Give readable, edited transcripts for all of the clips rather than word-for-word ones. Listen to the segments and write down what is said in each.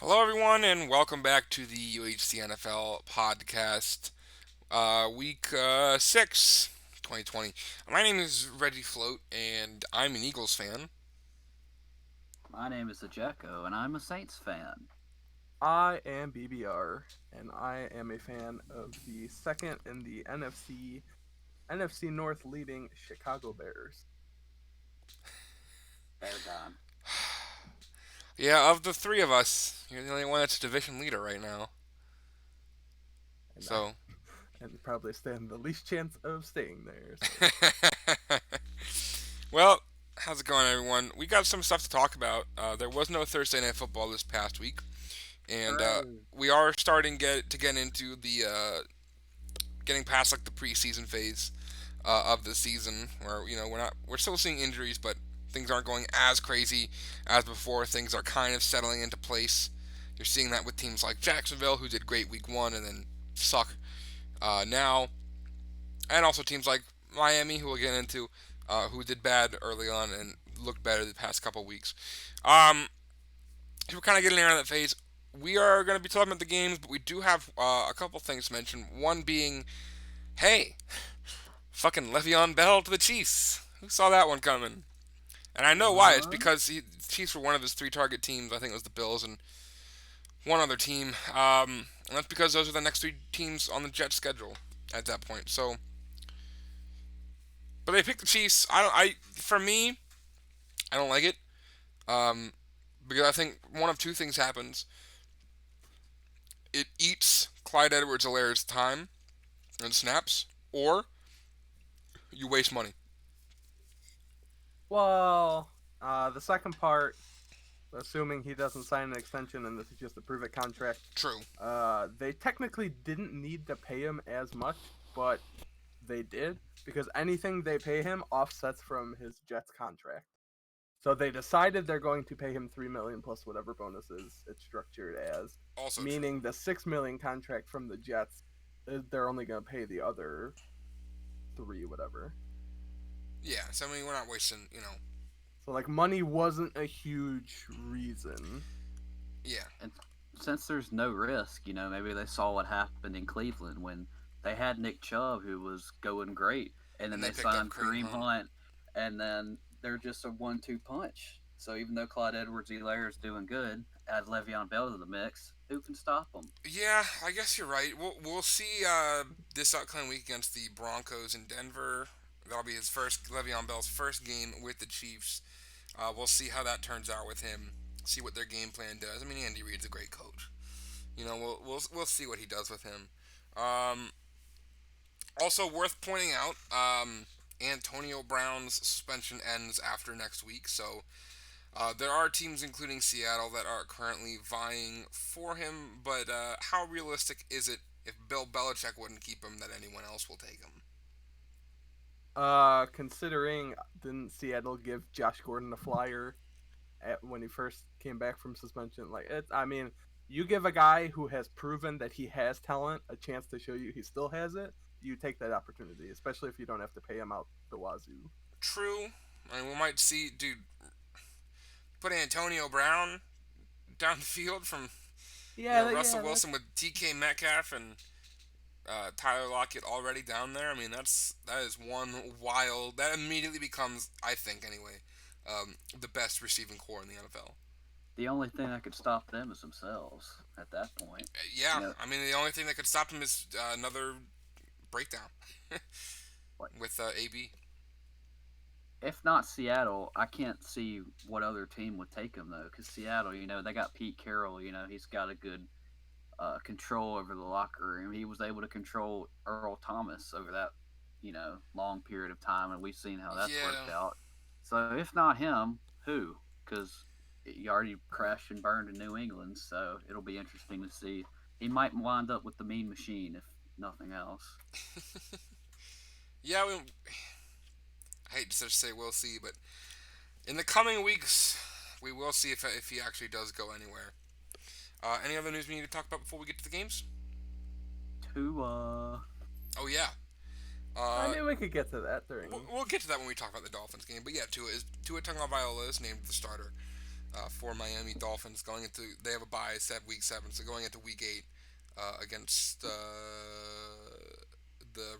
Hello, everyone, and welcome back to the UHC NFL podcast, week 6, 2020. My name is Regi and I'm an Eagles fan. My name is Ejecko, and I'm a Saints fan. I am BBR, and I am a fan of the second in the NFC North leading Chicago Bears. Bear down. Yeah, of the three of us, you're the only one that's a division leader right now. And So, and probably stand the least chance of staying there. So well, how's it going, everyone? We got some stuff to talk about. There was no Thursday Night Football this past week, and hooray! we are starting to get into the getting past like the preseason phase of the season, where we're still seeing injuries, but things aren't going as crazy as before. Things are kind of settling into place. You're seeing that with teams like Jacksonville, who did great week one and then suck now, and also teams like Miami, who we'll get into, who did bad early on and looked better the past couple weeks. Um, we're kind of getting around that phase. We are going to be talking about the games, but we do have a couple things to mention. One being, hey, fucking Le'Veon Bell to the Chiefs. Who saw that one coming? And I know why. It's What? because the Chiefs were one of his three target teams. I think it was the Bills and one other team. And that's because those are the next three teams on the Jets schedule at that point. So, but they picked the Chiefs. For me, I don't like it. Um, because I think one of two things happens. It eats Clyde Edwards-Helaire's time and snaps, or you waste money. Well, the second part, assuming he doesn't sign an extension and this is just a prove it contract, True. they technically didn't need to pay him as much, but they did because anything they pay him offsets from his Jets contract. So they decided they're going to pay him 3 million plus whatever bonuses it's structured as, Also true. meaning the 6 million contract from the Jets, they're only going to pay the other three, whatever. Yeah. So I mean, we're not wasting. So like money wasn't a huge reason. Yeah. And since there's no risk, maybe they saw what happened in Cleveland when they had Nick Chubb, who was going great, and then And they they picked up signed Kareem Kareem Hunt. Hunt, and then they're just a 1-2 punch. So even though Clyde Edwards-Helaire is doing good, add Le'Veon Bell to the mix, who can stop them? Yeah, I guess you're right. We'll see this upcoming week against the Broncos in Denver. That'll be his first Le'Veon Bell's first game with the Chiefs. We'll see how that turns out with him. See what their game plan does. I mean, Andy Reid's a great coach. We'll see what he does with him. Um, Also worth pointing out, Antonio Brown's suspension ends after next week, so there are teams, including Seattle, that are currently vying for him. But how realistic is it if Bill Belichick wouldn't keep him that anyone else will take him? Considering didn't Seattle give Josh Gordon a flyer when he first came back from suspension? Like it, I mean, you give a guy who has proven that he has talent a chance to show you he still has it. You take that opportunity, especially if you don't have to pay him out the wazoo. True. I mean, we might see, dude, put Antonio Brown down the field from Russell Yeah, Wilson with DK Metcalf and Tyler Lockett already down there. I mean, that is one wild. That immediately becomes, I think anyway, the best receiving core in the NFL. The only thing that could stop them is themselves at that point. You Yeah, know, I mean the only thing that could stop him is another breakdown like with AB. if not Seattle, I can't see what other team would take him though. Because Seattle, they got Pete Carroll. He's got a good control over the locker room. He was able to control Earl Thomas over that long period of time, and we've seen how that's Yeah, worked out. So if not him, who? Because he already crashed and burned in New England, so it'll be interesting to see. He might wind up with the Mean Machine if nothing else. yeah. I hate to just say we'll see, but in the coming weeks, we will see if he actually does go anywhere. Any other news we need to talk about before we get to the games? Tua. Oh yeah. I Uh, knew we could get to that during. we'll get to that when we talk about the Dolphins game. But yeah, Tua Tagovailoa is named the starter. for Miami Dolphins going into they have a bye set week 7, so going into week 8 against the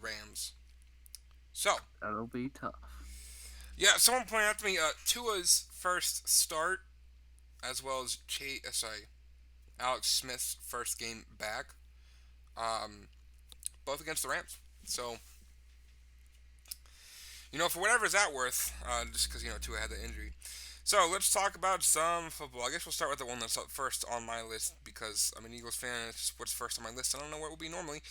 Rams. So That'll be tough. yeah, someone pointed out to me Tua's first start as well as Alex Smith's first game back, um, both against the Rams. So for whatever is that worth, just because Tua had the injury. So let's talk about some football. I guess we'll start with the one that's up first on my list because I'm an Eagles fan. It's just what's first on my list. I don't know what it will be normally.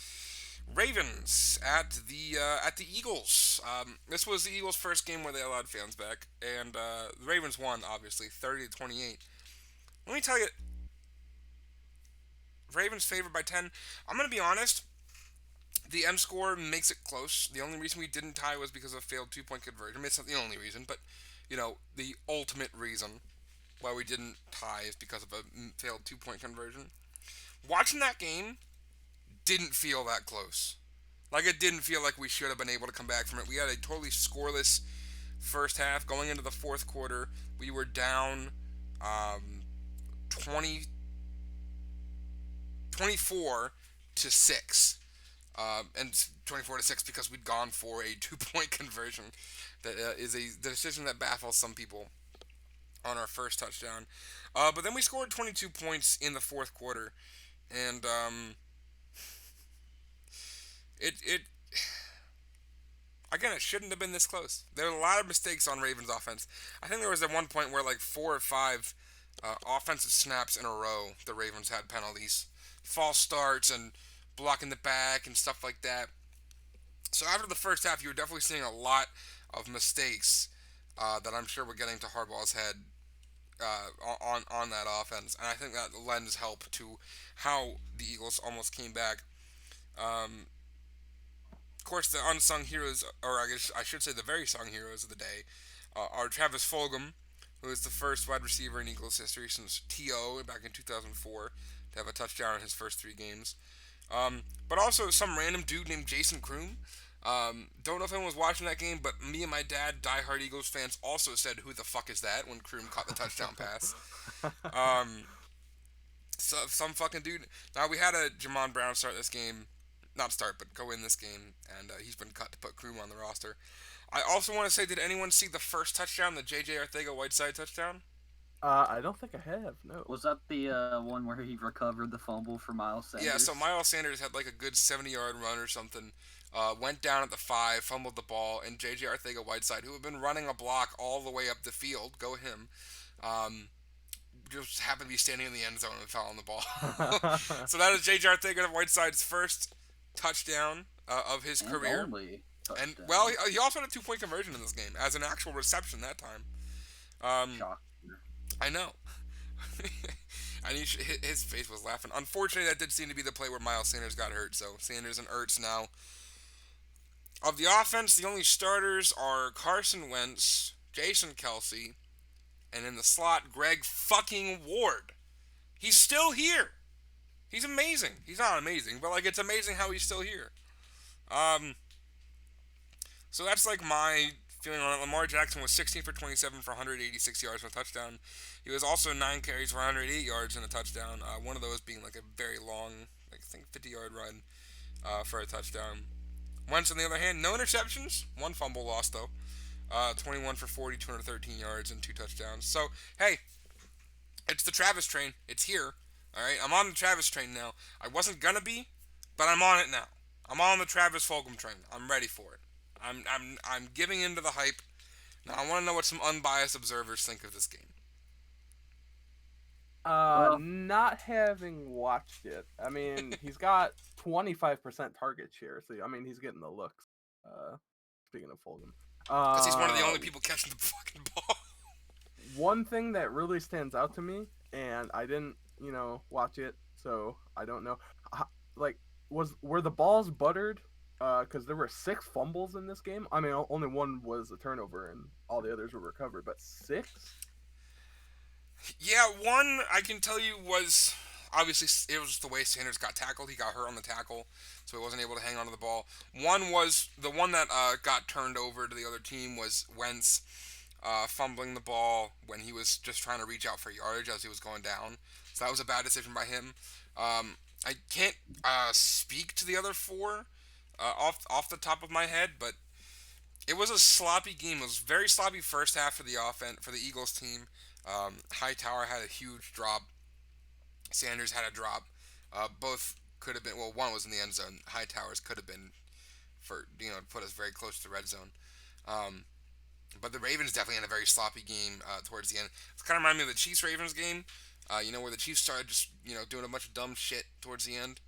Ravens at the Eagles. This was the Eagles' first game where they allowed fans back, and the Ravens won obviously 30-28. Let me tell you, Ravens favored by 10. I'm gonna be honest. The end score makes it close. The only reason we didn't tie was because of a failed 2-point conversion. I mean, it's not the only reason, but the ultimate reason why we didn't tie is because of a failed 2-point conversion. Watching that game didn't feel that close. Like, it didn't feel like we should have been able to come back from it. We had a totally scoreless first half. Going into the fourth quarter, we were down 20, 24-6. And 24-6 because we'd gone for a 2-point conversion. That is a decision that baffles some people on our first touchdown. But then we scored 22 points in the fourth quarter, and it again, it shouldn't have been this close. There were a lot of mistakes on Ravens offense. I think there was at one point where like 4 or 5 offensive snaps in a row the Ravens had penalties, false starts, and blocking the back and stuff like that. So after the first half, you were definitely seeing a lot of mistakes that I'm sure were getting to Harbaugh's head on that offense, and I think that lends help to how the Eagles almost came back. Of course, the unsung heroes, or I guess I should say the very sung heroes of the day, are Travis Fulgam, who is the first wide receiver in Eagles history since T.O. back in 2004 to have a touchdown in his first 3 games. But also some random dude named Jason Kroom. Don't know if anyone was watching that game, but me and my dad, diehard Eagles fans, also said, "Who the fuck is that?" when Kroom caught the touchdown pass. So some fucking dude. Now we had a Jamon Brown start this game, not start, but go in this game, and he's been cut to put Kroom on the roster. I also want to say, did anyone see the first touchdown, the J.J. Arcega-Whiteside touchdown? I don't think I have. No. Was that the one where he recovered the fumble for Miles Sanders? Yeah, so Miles Sanders had like a good 70-yard run or something. Went down at the 5, fumbled the ball, and J.J. Arcega-Whiteside, who had been running a block all the way up the field, go him, just happened to be standing in the end zone and fell on the ball. So that is J.J. Arcega-Whiteside's first touchdown of his career. And, well, he also had a 2-point conversion in this game, as an actual reception that time. I know. And his face was laughing. Unfortunately, that did seem to be the play where Miles Sanders got hurt, so Sanders and Ertz now. Of the offense, the only starters are Carson Wentz, Jason Kelsey, and in the slot, Greg fucking Ward. He's still here. He's amazing. He's not amazing, but like it's amazing how he's still here. So that's like my feeling on it. Lamar Jackson was 16 for 27 for 186 yards and a touchdown. He was also 9 carries for 108 yards and a touchdown. One of those being like a very long, like I think 50-yard run for a touchdown. Wentz, on the other hand, no interceptions, 1 fumble loss though. 21 for 40, 213 yards and 2 touchdowns. So hey, it's the Travis train. It's here. All right, I'm on the Travis train now. I wasn't gonna be, but I'm on it now. I'm on the Travis Fulgham train. I'm ready for it. I'm giving into the hype. Now I want to know what some unbiased observers think of this game. Not having watched it. I mean, he's got 25% target share, so I mean, he's getting the looks. Speaking of Fulgham, because he's one of the only people catching the fucking ball. One thing that really stands out to me, and I didn't, watch it, so I don't know. Like, were the balls buttered? Because there were 6 fumbles in this game. I mean, only 1 was a turnover, and all the others were recovered. But 6? Yeah, 1 I can tell you was obviously it was just the way Sanders got tackled. He got hurt on the tackle, so he wasn't able to hang on to the ball. 1 was the one that got turned over to the other team was Wentz. fumbling the ball when he was just trying to reach out for yardage as he was going down. So that was a bad decision by him. I can't speak to the other four off the top of my head, but it was a sloppy game. It was very sloppy first half for the offense for the Eagles team. Hightower had a huge drop. Sanders had a drop. Both could have been. Well, one was in the end zone. Hightower's could have been for put us very close to the red zone. Um, but the Ravens definitely had a very sloppy game towards the end. It's kind of reminded me of the Chiefs Ravens game. Where the Chiefs started just doing a bunch of dumb shit towards the end.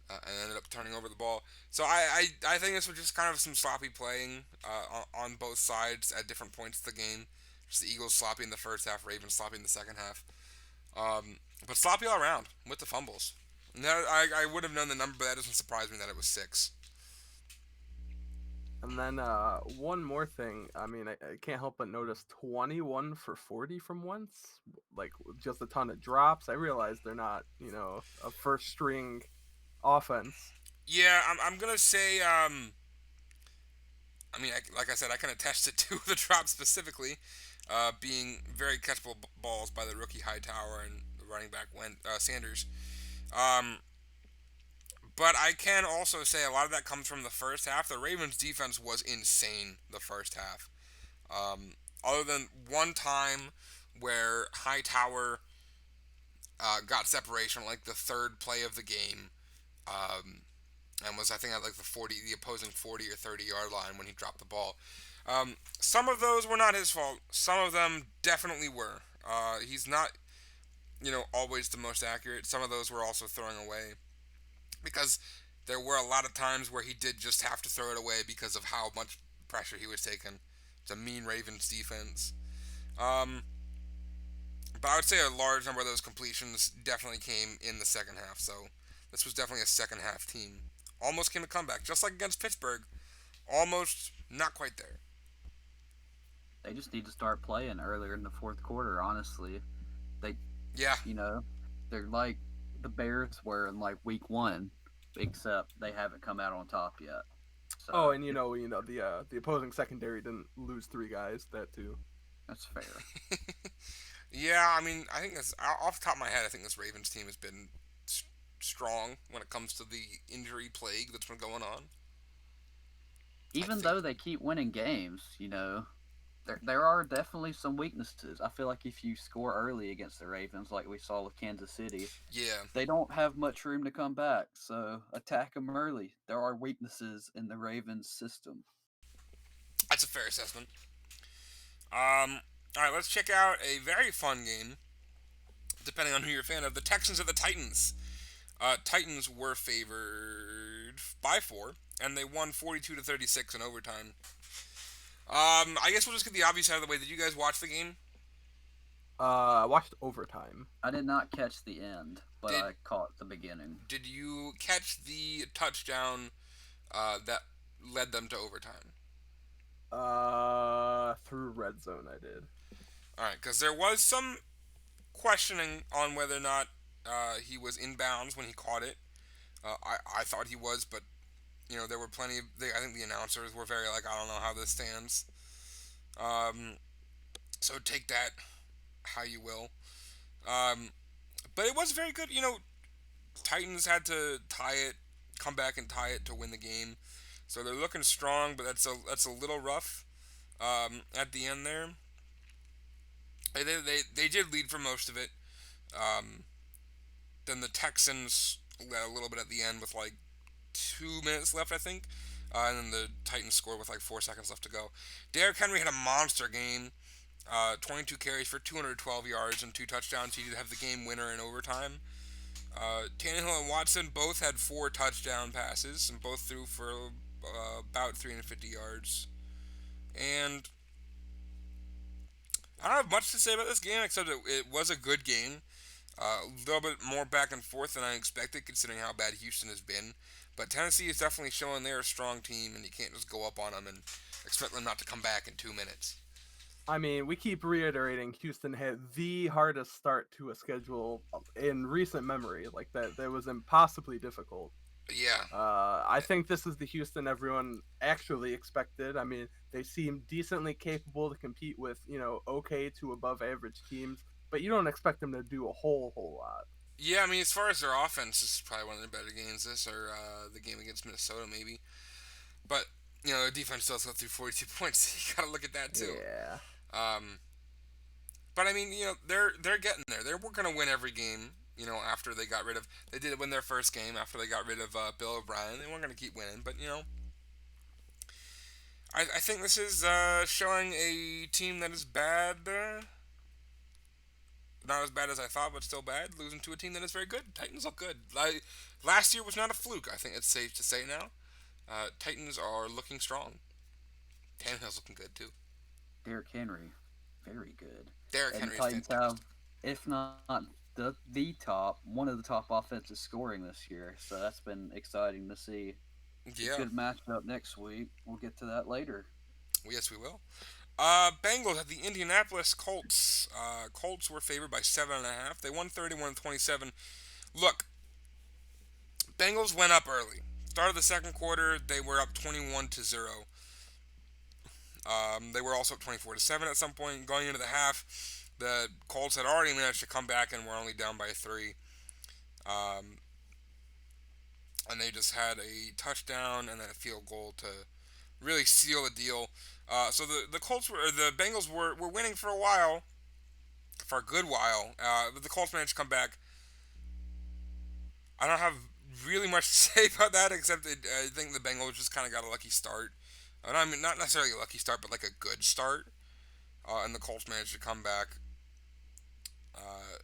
And ended up turning over the ball. So I think this was just kind of some sloppy playing on both sides at different points of the game. Just the Eagles sloppy in the first half, Ravens sloppy in the second half. But sloppy all around with the fumbles. Now, I would have known the number, but that doesn't surprise me that it was 6. And then one more thing. I mean, I can't help but notice 21 for 40 from Wentz. Like, just a ton of drops. I realize they're not, a first string offense. Yeah, I'm going to say, like I said, I can attest to 2 of the drops specifically, being very catchable balls by the rookie Hightower and the running back Sanders. Um, But I can also say a lot of that comes from the first half. The Ravens' defense was insane the first half. Other than one time where Hightower got separation, like the third play of the game, and was I think at like the opposing 40 or 30 yard line when he dropped the ball. Some of those were not his fault. Some of them definitely were. He's not, always the most accurate. Some of those were also throwing away, because there were a lot of times where he did just have to throw it away because of how much pressure he was taking. It's a mean Ravens defense. Um, but I would say a large number of those completions definitely came in the second half. So this was definitely a second half team. Almost came a comeback, just like against Pittsburgh. Almost, not quite there. They just need to start playing earlier in the fourth quarter. Honestly, they, Yeah, they're like the Bears were in like week 1, except they haven't come out on top yet. Oh, So and the opposing secondary didn't lose 3 guys. That too. that's fair. yeah. I think that's off the top of my head. I think this Ravens team has been strong when it comes to the injury plague that's been going on. I Even think. though they keep winning games, there are definitely some weaknesses. I feel like if you score early against the Ravens, like we saw with Kansas City, Yeah, they don't have much room to come back. So attack them early. There are weaknesses in the Ravens system. that's a fair assessment. All right, let's check out a very fun game. Depending on who you're a fan of, the Texans at the Titans. Titans were favored by 4, and they won 42-36 in overtime. I guess we'll just get the obvious out of the way. Did you guys watch the game? I watched overtime. I did not catch the end, but Did I caught the beginning. Did you catch the touchdown that led them to overtime? Through red zone, I did. All right, because there was some questioning on whether or not he was inbounds when he caught it. I thought he was, but there were plenty of. I think the announcers were very like, I don't know how this stands. Um, so take that how you will. Um, but it was very good. Titans had to come back and tie it to win the game. So they're looking strong, but that's a little rough at the end there. They did lead for most of it. Um, then the Texans led a little bit at the end with like 2 minutes left, I think. And then the Titans scored with like 4 seconds left to go. Derrick Henry had a monster game. 22 carries for 212 yards and 2 touchdowns. He did have the game winner in overtime. Tannehill and Watson both had 4 touchdown passes and both threw for about 350 yards. And I don't have much to say about this game except it was a good game. A little bit more back and forth than I expected, considering how bad Houston has been. But Tennessee is definitely showing they're a strong team, and you can't just go up on them and expect them not to come back in 2 minutes. I mean, we keep reiterating Houston had the hardest start to a schedule in recent memory. Like that was impossibly difficult. Yeah, I think this is the Houston everyone actually expected. I mean, they seem decently capable to compete with, okay to above average teams, but you don't expect them to do a whole lot. yeah. I mean, as far as their offense, this is probably one of their better games. This or the game against Minnesota, maybe. But their defense does go through 42 points. You got to look at that too. Yeah. Um, but I mean, they're getting there. They're going to win every game. After they got rid of, they did win their first game after they got rid of Bill O'Brien. They weren't going to keep winning, but I think this is showing a team that is bad. Not as bad as I thought, but still bad. Losing to a team that is very good. Titans look good. Last year was not a fluke. I think it's safe to say now. Titans are looking strong. Tannehill's looking good too. Derrick Henry, very good. Derrick And the Henry is Titans have, fantastic. if not the top, one of the top offenses scoring this year. So that's been exciting to see. A Yeah, good matchup next week. We'll get to that later. yes, we will. Bengals at the Indianapolis Colts. Colts were favored by 7.5. They won 31-27. Look, Bengals went up early. Start of the second quarter, they were up 21-0. They were also up 24-7 at some point. Going into the half, the Colts had already managed to come back and were only down by 3. Um, and they just had a touchdown and then a field goal to really seal the deal. So the Colts were, or the Bengals were winning for a while, for a good while. But the Colts managed to come back. I don't have really much to say about that except that I think the Bengals just kind of got a lucky start. I mean, not necessarily a lucky start, but like a good start. And the Colts managed to come back. Uh,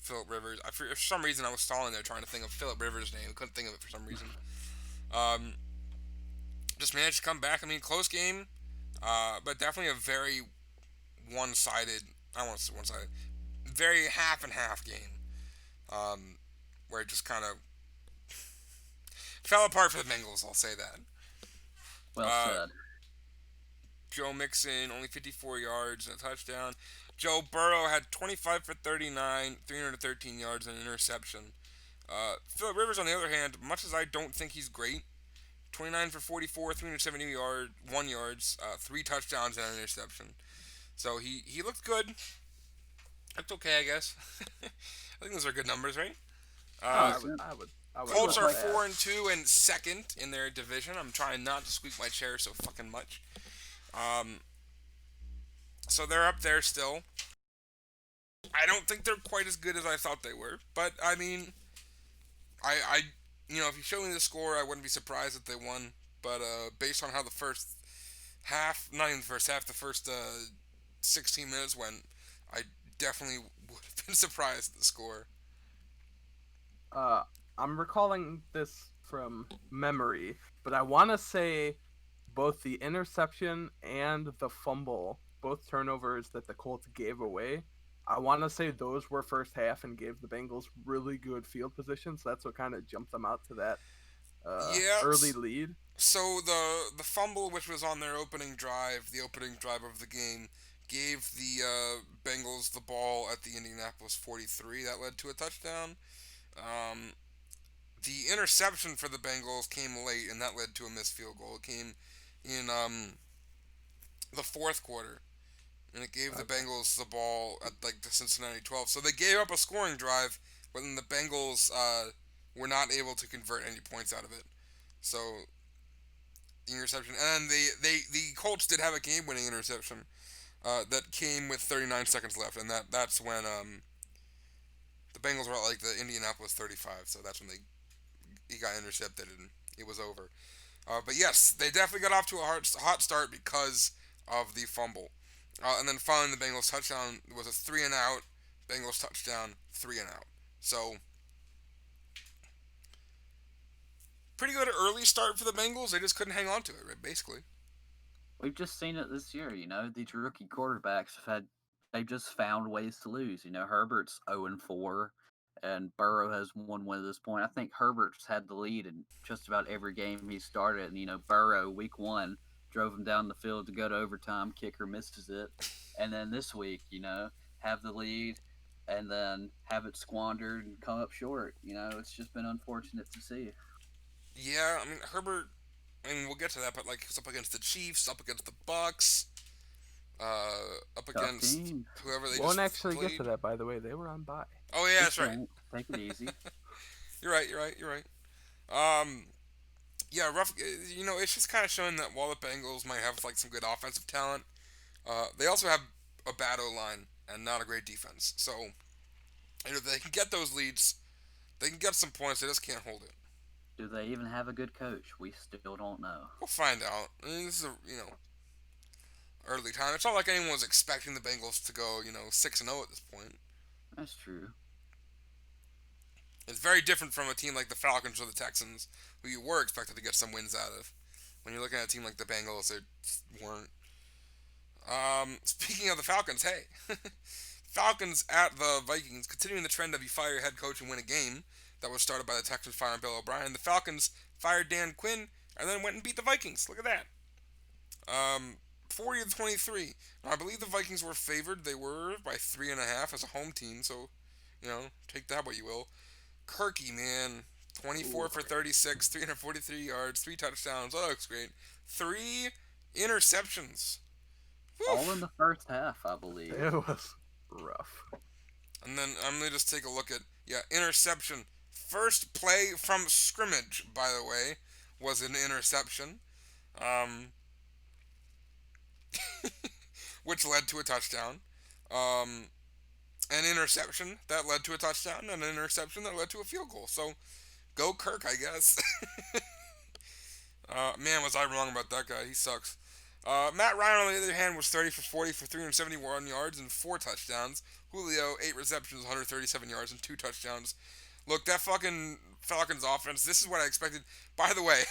Philip Rivers. For some reason, I was stalling there trying to think of Philip Rivers' name. I couldn't think of it for some reason. Um, just managed to come back. I mean, close game, but definitely a very one-sided. I don't want to say one-sided. Very half and half game, um, where it just kind of fell apart for the Bengals. I'll say that. Well Uh, said. Joe Mixon only 54 yards and a touchdown. Joe Burrow had 25 for 39, 313 yards and an interception. Philip Rivers, on the other hand, much as I don't think he's great, 29 for 44, 370 1 yards, 3 touchdowns and an interception. So he looked good. That's okay, I guess. I think those are good numbers, right? No, Uh, I would Colts looked allow are like that. 4-2 and second in their division. I'm trying not to squeak my chair so fucking much. Um, so they're up there still. I don't think they're quite as good as I thought they were, but I mean, I if you show me the score, I wouldn't be surprised if they won. But based on how the first half, not even the first half, the first 16 minutes went, I definitely would have been surprised at the score. Uh, I'm recalling this from memory, but I want to say both the interception and the fumble, both turnovers that the Colts gave away, I want to say those were first half and gave the Bengals really good field position. So that's what kind of jumped them out to that Yeah. early lead. So the fumble, which was on their opening drive, the opening drive of the game, gave the Bengals the ball at the Indianapolis 43. That led to a touchdown. Um, the interception for the Bengals came late, and that led to a missed field goal. It came in the fourth quarter, and it gave the Okay. Bengals the ball at like the Cincinnati 12. So they gave up a scoring drive, but then the Bengals were not able to convert any points out of it. So the interception, and then the Colts did have a game-winning interception that came with 39 seconds left, and that's when the Bengals were at like the Indianapolis 35. So that's when he got intercepted and it was over. But yes, they definitely got off to a hot start because of the fumble. And then finally, the Bengals touchdown was a 3-and-out. Bengals touchdown, 3-and-out. So, pretty good early start for the Bengals. They just couldn't hang on to it, right, basically. We've just seen it this year. These rookie quarterbacks they've just found ways to lose. Herbert's 0-4, and Burrow has won one at this point. I think Herbert's had the lead in just about every game he started. And Burrow week 1 drove him down the field to go to overtime. Kicker misses it, and then this week, have the lead, and then have it squandered and come up short. It's just been unfortunate to see. Yeah, I mean Herbert. I mean, we'll get to that, but like he's up against the Chiefs, up against the Bucks, up Tough against team. whoever they Won't just actually get to played. that, by the way. They were on bye. Oh yeah, Just that's right. don't take it easy. You're right. You're right. You're right. Um, yeah, rough. You know, it's just kind of showing that while the Bengals might have like some good offensive talent, they also have a bad O line and not a great defense. So, you know, they can get those leads, they can get some points. They just can't hold it. Do they even have a good coach? We still don't know. We'll find out. I mean, this is a early time. It's not like anyone was expecting the Bengals to go 6-0 at this point. That's true. It's very different from a team like the Falcons or the Texans, who you were expected to get some wins out of. When you're looking at a team like the Bengals, they weren't. Speaking of the Falcons, hey, Falcons at the Vikings, continuing the trend of you fire your head coach and win a game that was started by the Texans firing Bill O'Brien. The Falcons fired Dan Quinn and then went and beat the Vikings. Look at that. 40-23. Now, I believe the Vikings were favored. They were by 3.5 as a home team. So, take that what you will. Kirky, man, 24 for 36, 343 yards, 3 touchdowns. Oh, that looks great. 3 interceptions. All in Woof. the first half, I believe. It was rough. And then I'm gonna just take a look at interception. First play from scrimmage, by the way, was an interception, um, which led to a touchdown. Um, an interception that led to a touchdown, and an interception that led to a field goal. So go Kirk, I guess. Man, was I wrong about that guy? He sucks. Matt Ryan, on the other hand, was 30 for 40 for 371 yards and 4 touchdowns. Julio, 8 receptions, 137 yards, and 2 touchdowns. Look, that fucking Falcons offense, this is what I expected. By the way,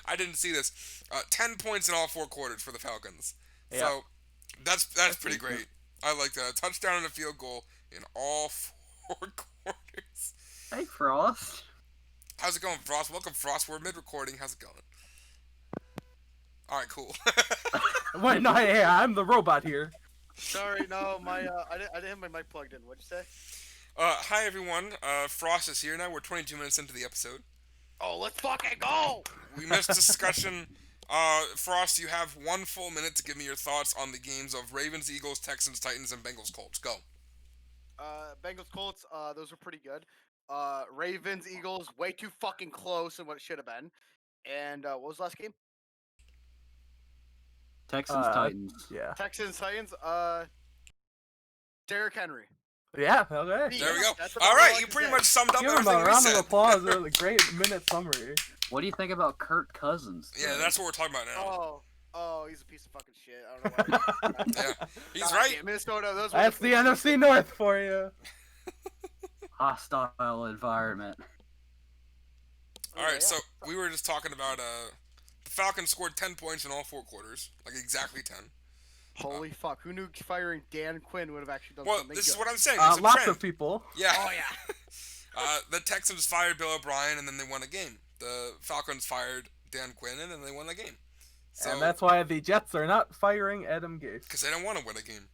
I didn't see this. 10 points in all 4 quarters for the Falcons. Yeah. So that's pretty great. I like that. A touchdown and a field goal in all 4 quarters. Hey, Frost. How's it going, Frost? Welcome, Frost. We're mid-recording. How's it going? All right, cool. Wait, no, hey, I'm the robot here. Sorry, no, I didn't have my mic plugged in. What'd you say? Hi, everyone. Frost is here now. We're 22 minutes into the episode. Oh, let's fucking go! We missed discussion. Frost, you have 1 full minute to give me your thoughts on the games of Ravens, Eagles, Texans, Titans, and Bengals, Colts. Go. Bengals Colts, those were pretty good. Ravens Eagles, way too fucking close than what it should have been. And what was the last game? Texans, Titans. Yeah. Texans Titans. Derrick Henry. Yeah, okay. There we go. That's about All all right, I you can pretty say. much summed up Give him everything a we round of said. applause. It was a great minute summary. What do you think about Kirk Cousins? Yeah, that's what we're talking about now. Oh, he's a piece of fucking shit. I don't know why. Yeah, he's God right. damn, Minnesota. Those That's the NFC North for you. Hostile environment. All right, so we were just talking about the Falcons scored 10 points in all 4 quarters, like exactly 10. Holy fuck! Who knew firing Dan Quinn would have actually done Well, something this good? is what I'm saying. It's a Lots trend. of people. Yeah. Oh yeah. The Texans fired Bill O'Brien, and then they won a game. The Falcons fired Dan Quinn, and then they won the game. So, And that's why the Jets are not firing Adam Gase. because they don't want to win a game.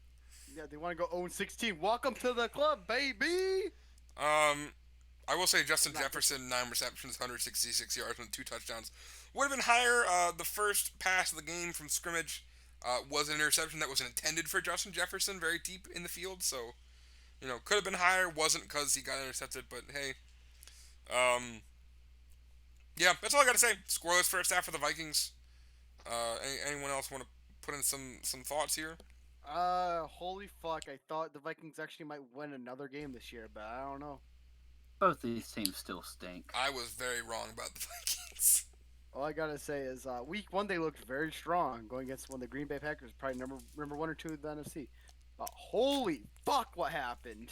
Yeah, they want to go 0-16. Welcome to the club, baby. I will say Justin Jefferson, 9 receptions, 166 yards, and 2 touchdowns. Would have been higher. The first pass of the game from scrimmage was an interception that was intended for Justin Jefferson, very deep in the field. So, could have been higher. Wasn't because he got intercepted, but hey. Yeah, that's all I got to say. Scoreless first half for the Vikings. Anyone else want to put in some thoughts here? Holy fuck! I thought the Vikings actually might win another game this year, but I don't know. Both these teams still stink. I was very wrong about the Vikings. All I gotta say is, week 1 they looked very strong, going against one of the Green Bay Packers, probably number 1 or 2 of the NFC. But holy fuck, what happened?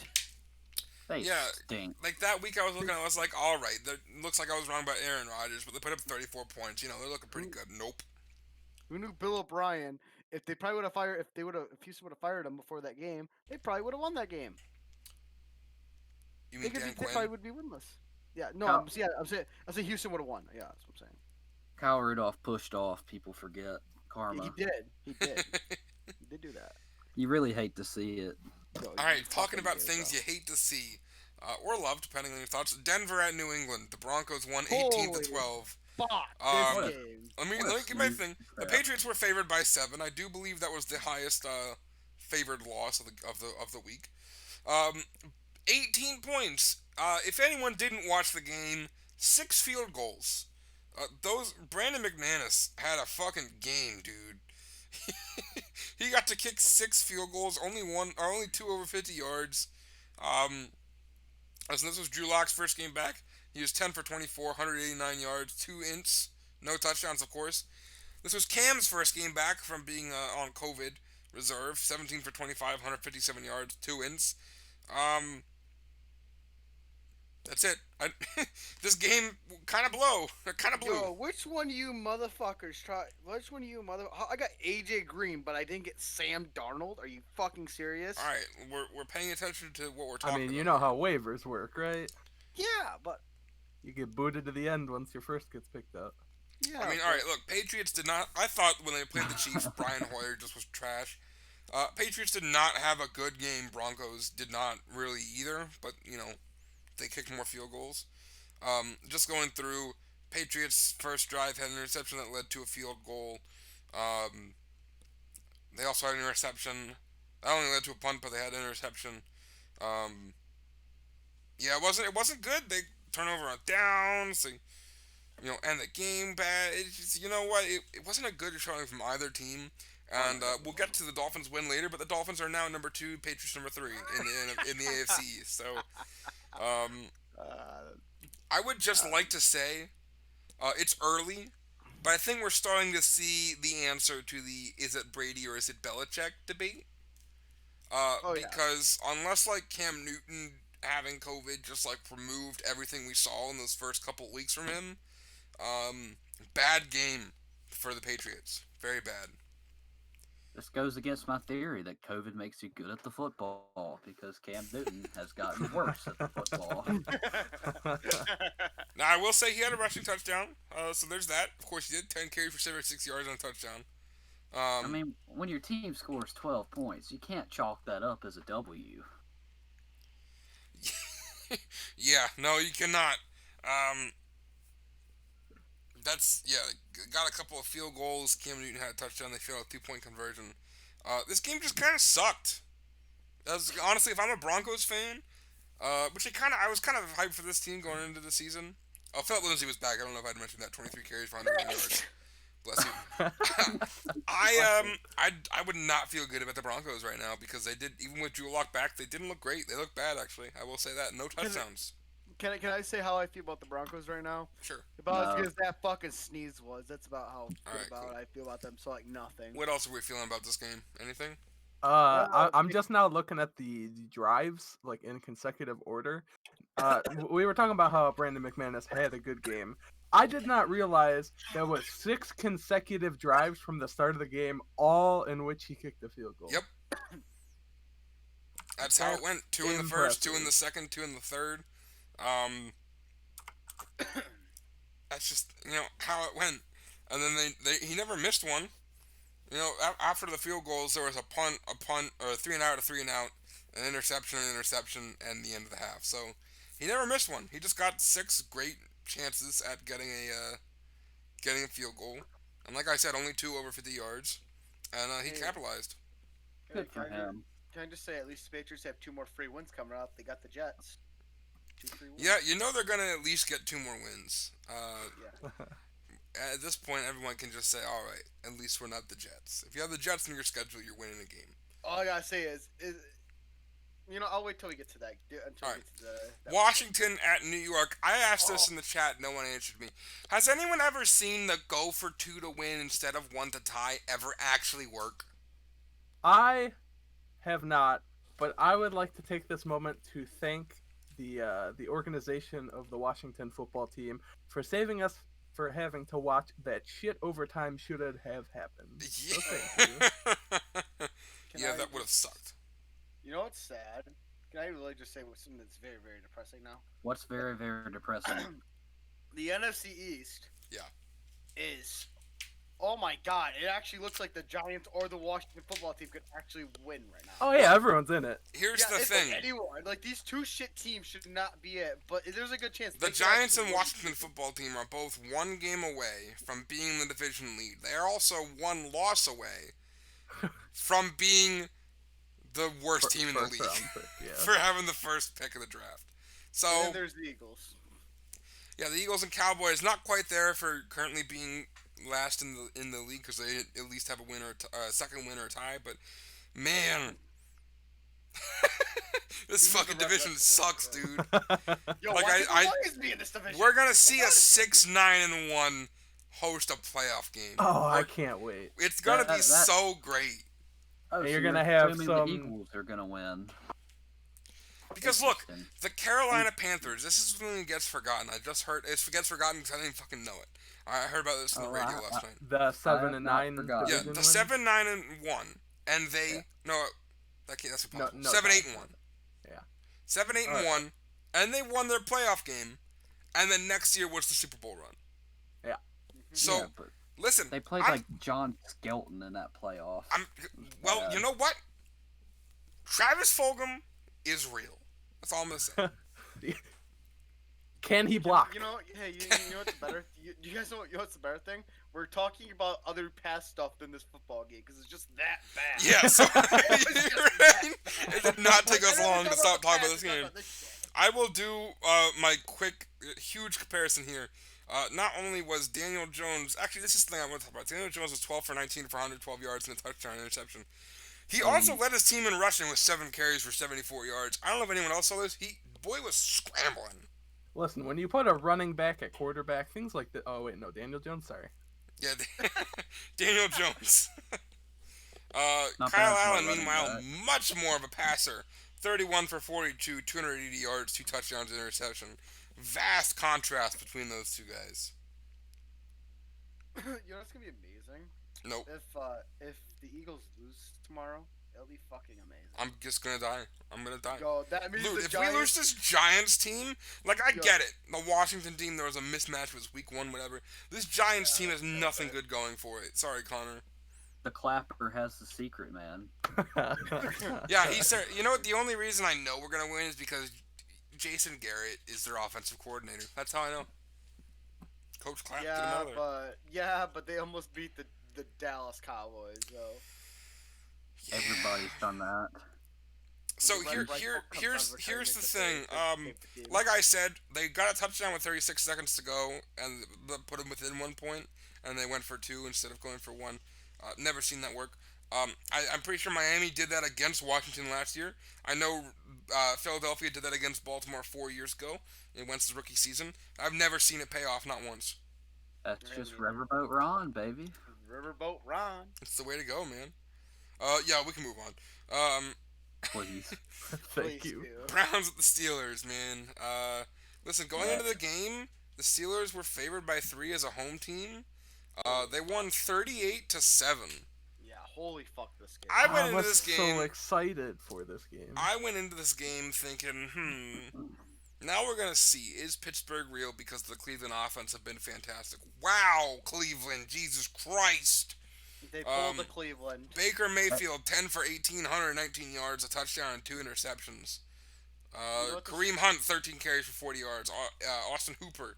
They Yeah. stink. Like that week I was looking, I was like, all right, looks like I was wrong about Aaron Rodgers, but they put up 34 points. They're looking pretty good. Nope. Who knew Bill O'Brien? If they probably would have fired, if Houston would have fired him before that game, they probably would have won that game. You They mean Dan probably Quinn? would be winless. Yeah, no, How- I'm saying Houston would have won. Yeah, that's what I'm saying. Kyle Rudolph pushed off. People forget. Karma. He did. He did do that. You really hate to see it. So, All right, he talking fucking about did, things bro. you hate to see. or love, depending on your thoughts. Denver at New England. The Broncos won 18 to Holy 12. fuck! Um, This game. let me get my thing. The Patriots were favored by 7. I do believe that was the highest favored loss of the week. Um, 18 points. If anyone didn't watch the game, 6 field goals. Those Brandon McManus had a fucking game, dude. He got to kick 6 field goals, only 2 over 50 yards. So this was Drew Lock's first game back. He was 10 for 24, 189 yards, 2 ints, no touchdowns, of course. This was Cam's first game back from being on COVID reserve, 17 for 25, 157 yards, 2 ints. That's it. This game kind of blew. Yo, which one of you motherfuckers try? Which one of you I got AJ Green, but I didn't get Sam Darnold. Are you fucking serious? All right, we're paying attention to what we're I talking about. mean, you know how waivers work, right? Yeah, but You get booted to the end once your first gets picked up. yeah. I mean, all right, look, Patriots did not. I thought when they played the Chiefs, Brian Hoyer just was trash. Patriots did not have a good game. Broncos did not really either, but they kicked more field goals. Just going through, Patriots' first drive had an interception that led to a field goal. They also had an interception. That only led to a punt, but they had an interception. Yeah, it wasn't good. They turnover on downs. They, end the game bad. It's just, you know what? It wasn't a good showing from either team. And we'll get to the Dolphins win later, but the Dolphins are now number 2, Patriots number 3 in the AFC. So, I would just like to say, it's early, but I think we're starting to see the answer to the is it Brady or is it Belichick debate. Because unless like Cam Newton having COVID just like removed everything we saw in those first couple weeks from him, bad game for the Patriots. Very bad. This goes against my theory that COVID makes you good at the football because Cam Newton has gotten worse at the football. Now, I will say he had a rushing touchdown, so there's that. Of course, he did 10 carries for 76 yards on a touchdown. I mean, when your team scores 12 points, you can't chalk that up as a W. Yeah, no, you cannot. Got a couple of field goals. Cam Newton had a touchdown. They failed a 2-point conversion. This game just kind of sucked. Honestly, if I'm a Broncos fan, I was kind of hyped for this team going into the season. Oh, Philip Lindsay was back. I don't know if I'd mentioned that. 23 carries for 100 yards. Bless you. I would not feel good about the Broncos right now because they did, even with Drew Lock back, they didn't look great. They looked bad, actually. I will say that. No touchdowns. Can I say how I feel about the Broncos right now? Sure. About as good as that fucking sneeze was. That's about how Cool. I feel about them. So like nothing. What else are we feeling about this game? Anything? I'm just now looking at the drives like in consecutive order. We were talking about how Brandon McManus had a good game. I did not realize there was 6 consecutive drives from the start of the game, all in which he kicked a field goal. Yep. That's how it went. 2 in the first, 2 in the second, 2 in the third. That's just how it went. And then he never missed one. After the field goals, there was a punt, or a 3-and-out, an interception, and the end of the half. So he never missed one. He just got 6 great chances at getting a field goal, and like I said, only 2 over 50 yards, and he capitalized. Good for him. Can I just say at least the Patriots have 2 more free wins coming up? They got the Jets. 2 free wins. Yeah, they're gonna at least get 2 more wins. Yeah. At this point, everyone can just say, all right, at least we're not the Jets. If you have the Jets in your schedule, you're winning a game. All I gotta say is I'll wait till we get to that. All right. Washington at New York. I asked this in the chat. No one answered me. Has anyone ever seen the go for 2 to win instead of 1 to tie ever actually work? I have not, but I would like to take this moment to thank the organization of the Washington football team for saving us for having to watch that shit overtime should have happened. Yeah, So thank you. That would have sucked. You know what's sad? Can I really just say something that's very, very depressing now? What's very, very depressing? The NFC East. Yeah. Is Oh my God! It actually looks like the Giants or the Washington football team could actually win right now. Oh yeah, everyone's in it. Here's Yeah, the it's thing. like anyone. Like these two shit teams should not be it, but there's a good chance. The they could Giants actually and win. Washington football team are both one game away from being the division lead. They are also one loss away from being the worst team in the First league round pick, yeah. for having the first pick of the draft. And So, then there's the Eagles. yeah, the Eagles and Cowboys not quite there for currently being last in the league because they at least have a winner, second win or a tie. But man, this Who's fucking the red division red sucks, pick? dude. Yo, Like, why can't the I- Lions be in this division? We're gonna see a What? 6-9-1 host a playoff game. Oh, I can't wait. It's gonna be That- so great. Oh, And so you're gonna have assuming some- the Eagles are gonna win. Because look, Interesting. the Carolina Panthers. This is something that gets forgotten. I just heard it gets forgotten because I didn't fucking know it. I heard about this on the Oh, radio last night. The 7 have and not 9 forgotten. Yeah, division the win? 7-9-1, and they Yeah. no, that's impossible. No, 7-8-1. Yeah. 7-8-1, and they won their playoff game, and then next year was the Super Bowl run. Yeah. So Yeah, but listen, they played I'm- like John Skelton in that playoff. well, bad. you know what? Travis Fulgam is real. That's all I'm gonna say. Can he block? You know, hey, you know what's better? You guys know what's the better thing? We're talking about other past stuff than this football game because it's just that bad. Yeah, so you're right. It did not take us I know we're long to stop talking about this past, game. but shit. I will do my quick, huge comparison here. Not only was Daniel Jones, actually, this is the thing I want to talk about. Daniel Jones was 12 for 19 for 112 yards and a touchdown interception. He also led his team in rushing with 7 carries for 74 yards. I don't know if anyone else saw this. Boy was scrambling. Listen, when you put a running back at quarterback, things like that. Oh wait, no, Daniel Jones. Sorry. Yeah, Daniel Jones. Not Kyle bad for a Allen, running meanwhile, back. much more of a passer. 31 for 42, 280 yards, 2 touchdowns, interception. Vast contrast between those two guys. You know what's gonna be amazing? Nope. If the Eagles lose tomorrow, it'll be fucking amazing. I'm just gonna die. I'm gonna die. Yo, that means Dude, the if Giants. we lose this Giants team, like, I Yo. get it. The Washington team, there was a mismatch. It was week 1, whatever. This Giants Yeah, team has that's nothing right. good going for it. Sorry, Connor. The clapper has the secret, man. Yeah, he said, you know what? The only reason I know we're going to win is because Jason Garrett is their offensive coordinator. That's how I know. Coach Clapp did another. but they almost beat the Dallas Cowboys, though. Yeah. Everybody's done that. So When the Red Bull comes here's out of the retirement, thing. they take the team. Like I said, they got a touchdown with 36 seconds to go, and put them within 1 point, and they went for 2 instead of going for 1. Never seen that work. I'm pretty sure Miami did that against Washington last year. I know Philadelphia did that against Baltimore 4 years ago in Wentz's rookie season. I've never seen it pay off, not once. That's Yeah, just me neither. Riverboat Ron, baby. Riverboat Ron. It's the way to go, man. Yeah, we can move on. Please. Thank Please you. do. Browns with the Steelers, man. Listen, going into the game, the Steelers were favored by 3 as a home team. They won 38-7. Yeah, holy fuck this game. I went I into was this game. so excited for this game. I went into this game thinking, now we're gonna see, is Pittsburgh real because the Cleveland offense have been fantastic. Wow, Cleveland, Jesus Christ. They pulled the Cleveland. Baker Mayfield, 10 for 18, 119 yards, a touchdown, and 2 interceptions. know what this- Kareem Hunt, 13 carries for 40 yards. Austin Hooper,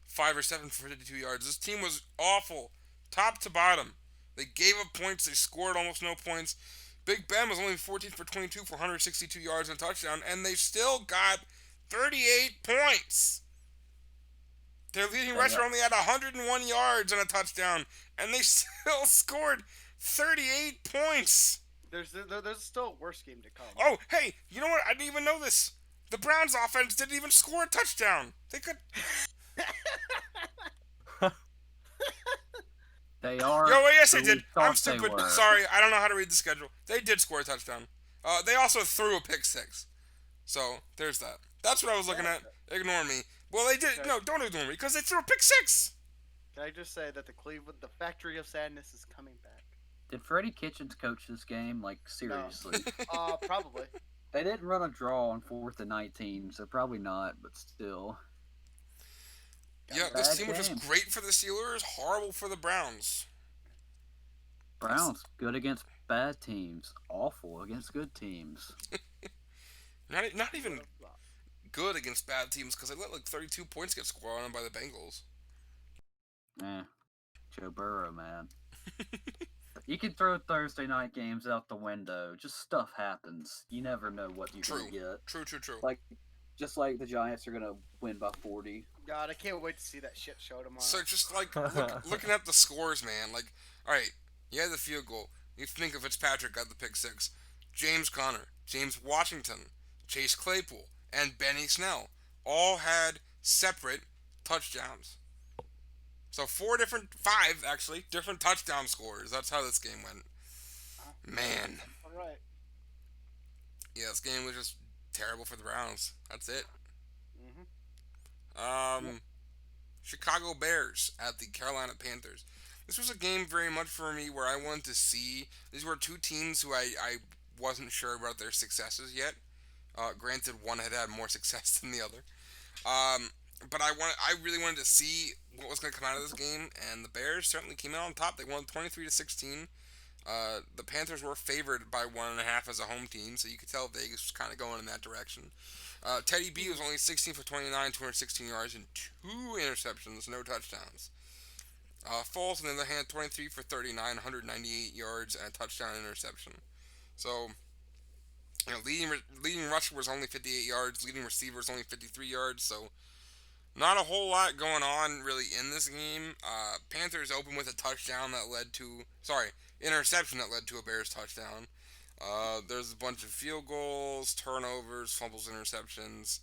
5 or 7 for 52 yards. This team was awful, top to bottom. They gave up points. They scored almost no points. Big Ben was only 14 for 22 for 162 yards and a touchdown, and they still got 38 points. Their leading rusher only had 101 yards and a touchdown, and they still scored 38 points. There's still a worse game to come. Oh, hey, you know what? I didn't even know this. The Browns offense didn't even score a touchdown. They could. They are. Yo, yes, they who did. we thought I'm they stupid. were. Sorry, I don't know how to read the schedule. They did score a touchdown. They also threw a pick 6. So, there's that. That's what I was looking at. Ignore me. Well, they did. Okay. No, don't ignore me, because they threw a pick 6. Can I just say that the Factory of Sadness is coming back? Did Freddie Kitchens coach this game? Like, seriously. Probably. They didn't run a draw on 4th and 19, so probably not, but still. Yeah, this Bad team was just game. great for the Steelers, horrible for the Browns. That's Browns good against bad teams, awful against good teams. not even good against bad teams because they let like 32 points get scored on them by the Bengals. Eh, Joe Burrow, man. You can throw Thursday night games out the window. Just stuff happens. You never know what you're True. gonna get. True. Like, just like the Giants are gonna win by 40. God, I can't wait to see that shit show tomorrow. So just like looking at the scores, man. Like, all right, you had the field goal. You think of Fitzpatrick got the pick six. James Conner, James Washington, Chase Claypool, and Benny Snell all had separate touchdowns. So five actually, different touchdown scores. That's how this game went. Man, All right. yeah, this game was just terrible for the Browns. That's it. Mm-hmm. Chicago Bears at the Carolina Panthers. This was a game very much for me where I wanted to see. These were two teams who I wasn't sure about their successes yet. Granted, one had more success than the other. But I really wanted to see what was going to come out of this game, and the Bears certainly came out on top. They won 23-16. The Panthers were favored by 1.5 as a home team, so you could tell Vegas was kind of going in that direction. Teddy B was only 16 for 29, 216 yards, and 2 interceptions, no touchdowns. Foles, on the other hand, 23 for 39, 198 yards, and a touchdown interception. So, leading rusher was only 58 yards, leading receiver was only 53 yards, so not a whole lot going on really in this game. Panthers opened with a interception that led to a Bears touchdown. There's a bunch of field goals, turnovers, fumbles, interceptions.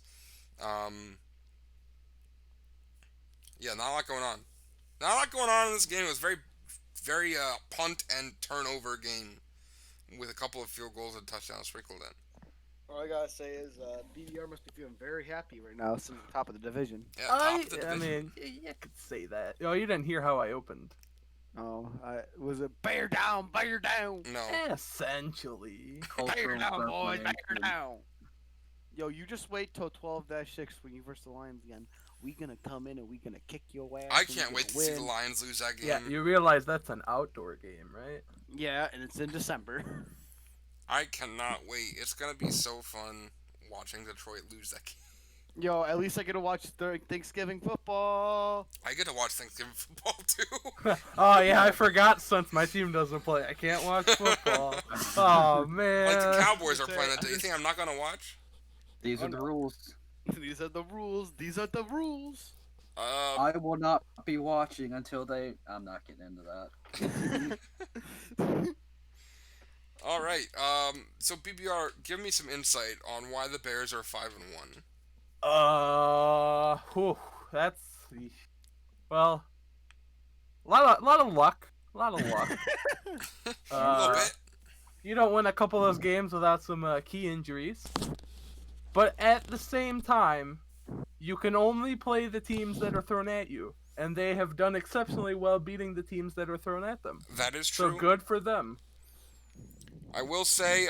Yeah, not a lot going on. Not a lot going on in this game. It was very punt and turnover game with a couple of field goals and touchdowns sprinkled in. All I gotta say is BDR must be feeling very happy right now since the top of the division. Yeah, top of the I division. mean, you could say that. Oh, you didn't hear how I opened. Oh, was it bear down, bear down, No. Essentially. bear down, boys, bear appropriation. down. Yo, you just wait till 12-6 when you verse the Lions again. We gonna come in and we gonna kick your ass. I and we can't wait to gonna see the win. Lions lose that game. Yeah, you realize that's an outdoor game, right? Yeah, and it's in December. I cannot wait. It's going to be so fun watching Detroit lose that game. Yo, at least I get to watch Thanksgiving football. I get to watch Thanksgiving football too. Oh yeah, I forgot since my team doesn't play. I can't watch football. Oh man. Like the Cowboys are playing that day. You think I'm not going to watch? These Oh, are the no. rules. These are the rules. These are the rules. I will not be watching until they. I'm not getting into that. All right. So BBR, give me some insight on why the Bears are 5-1. That's well, lot of luck, a lot of luck. A little bit. You don't win a couple of those games without some key injuries, but at the same time, you can only play the teams that are thrown at you, and they have done exceptionally well beating the teams that are thrown at them. That is So true. good for them. I will say,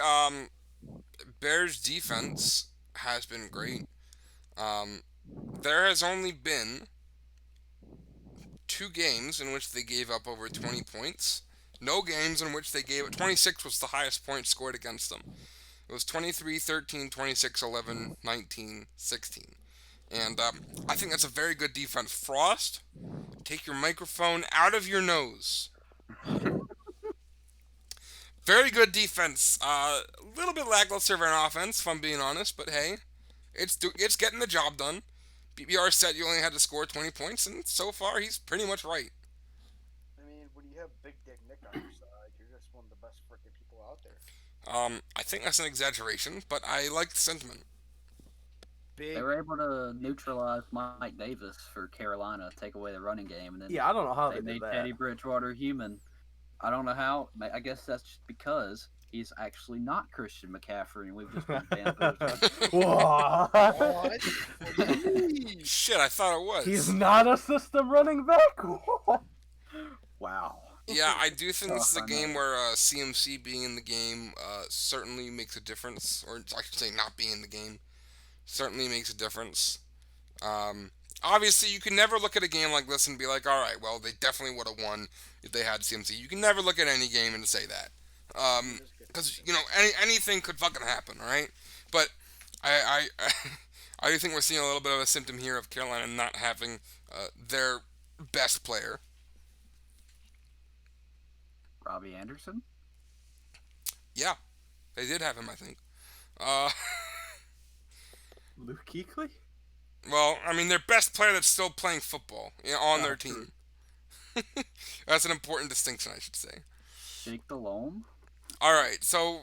Bears defense has been great. There has only been 2 games in which they gave up over 20 points. No games in which they gave it. 26 was the highest point scored against them. It was 23, 13, 26, 11, 19, 16. And I think that's a very good defense. Frost, take your microphone out of your nose. Very good defense. A little bit lackluster of an offense, if I'm being honest, but hey, it's getting the job done. BBR said you only had to score 20 points, and so far he's pretty much right. I mean, when you have Big Dick Nick on your side, you're just one of the best freaking people out there. I think that's an exaggeration, but I like the sentiment. Big. They were able to neutralize Mike Davis for Carolina, take away the running game, and then Yeah, I don't know how they they did made that. Teddy Bridgewater human. I don't know how. I guess that's just because he's actually not Christian McCaffrey, and we've just been bamboozled. What? What? Shit, I thought it was. He's not a system running back. Wow. Yeah, I do think this is a I game know. where CMC being in the game certainly makes a difference, or I should say not being in the game certainly makes a difference. obviously, you can never look at a game like this and be like, all right, well, they definitely would have won if they had CMC. You can never look at any game and say that. I'm just kidding. I'm Because, just you know, anything could fucking happen, all right? But I I do think we're seeing a little bit of a symptom here of Carolina not having their best player. Robbie Anderson. Yeah, they did have him, I think. Uh, Luke Kuechly? well, I mean, their best player that's still playing football, you know, on their True. team. That's an important distinction, I should say. Jake Delhomme. All right, so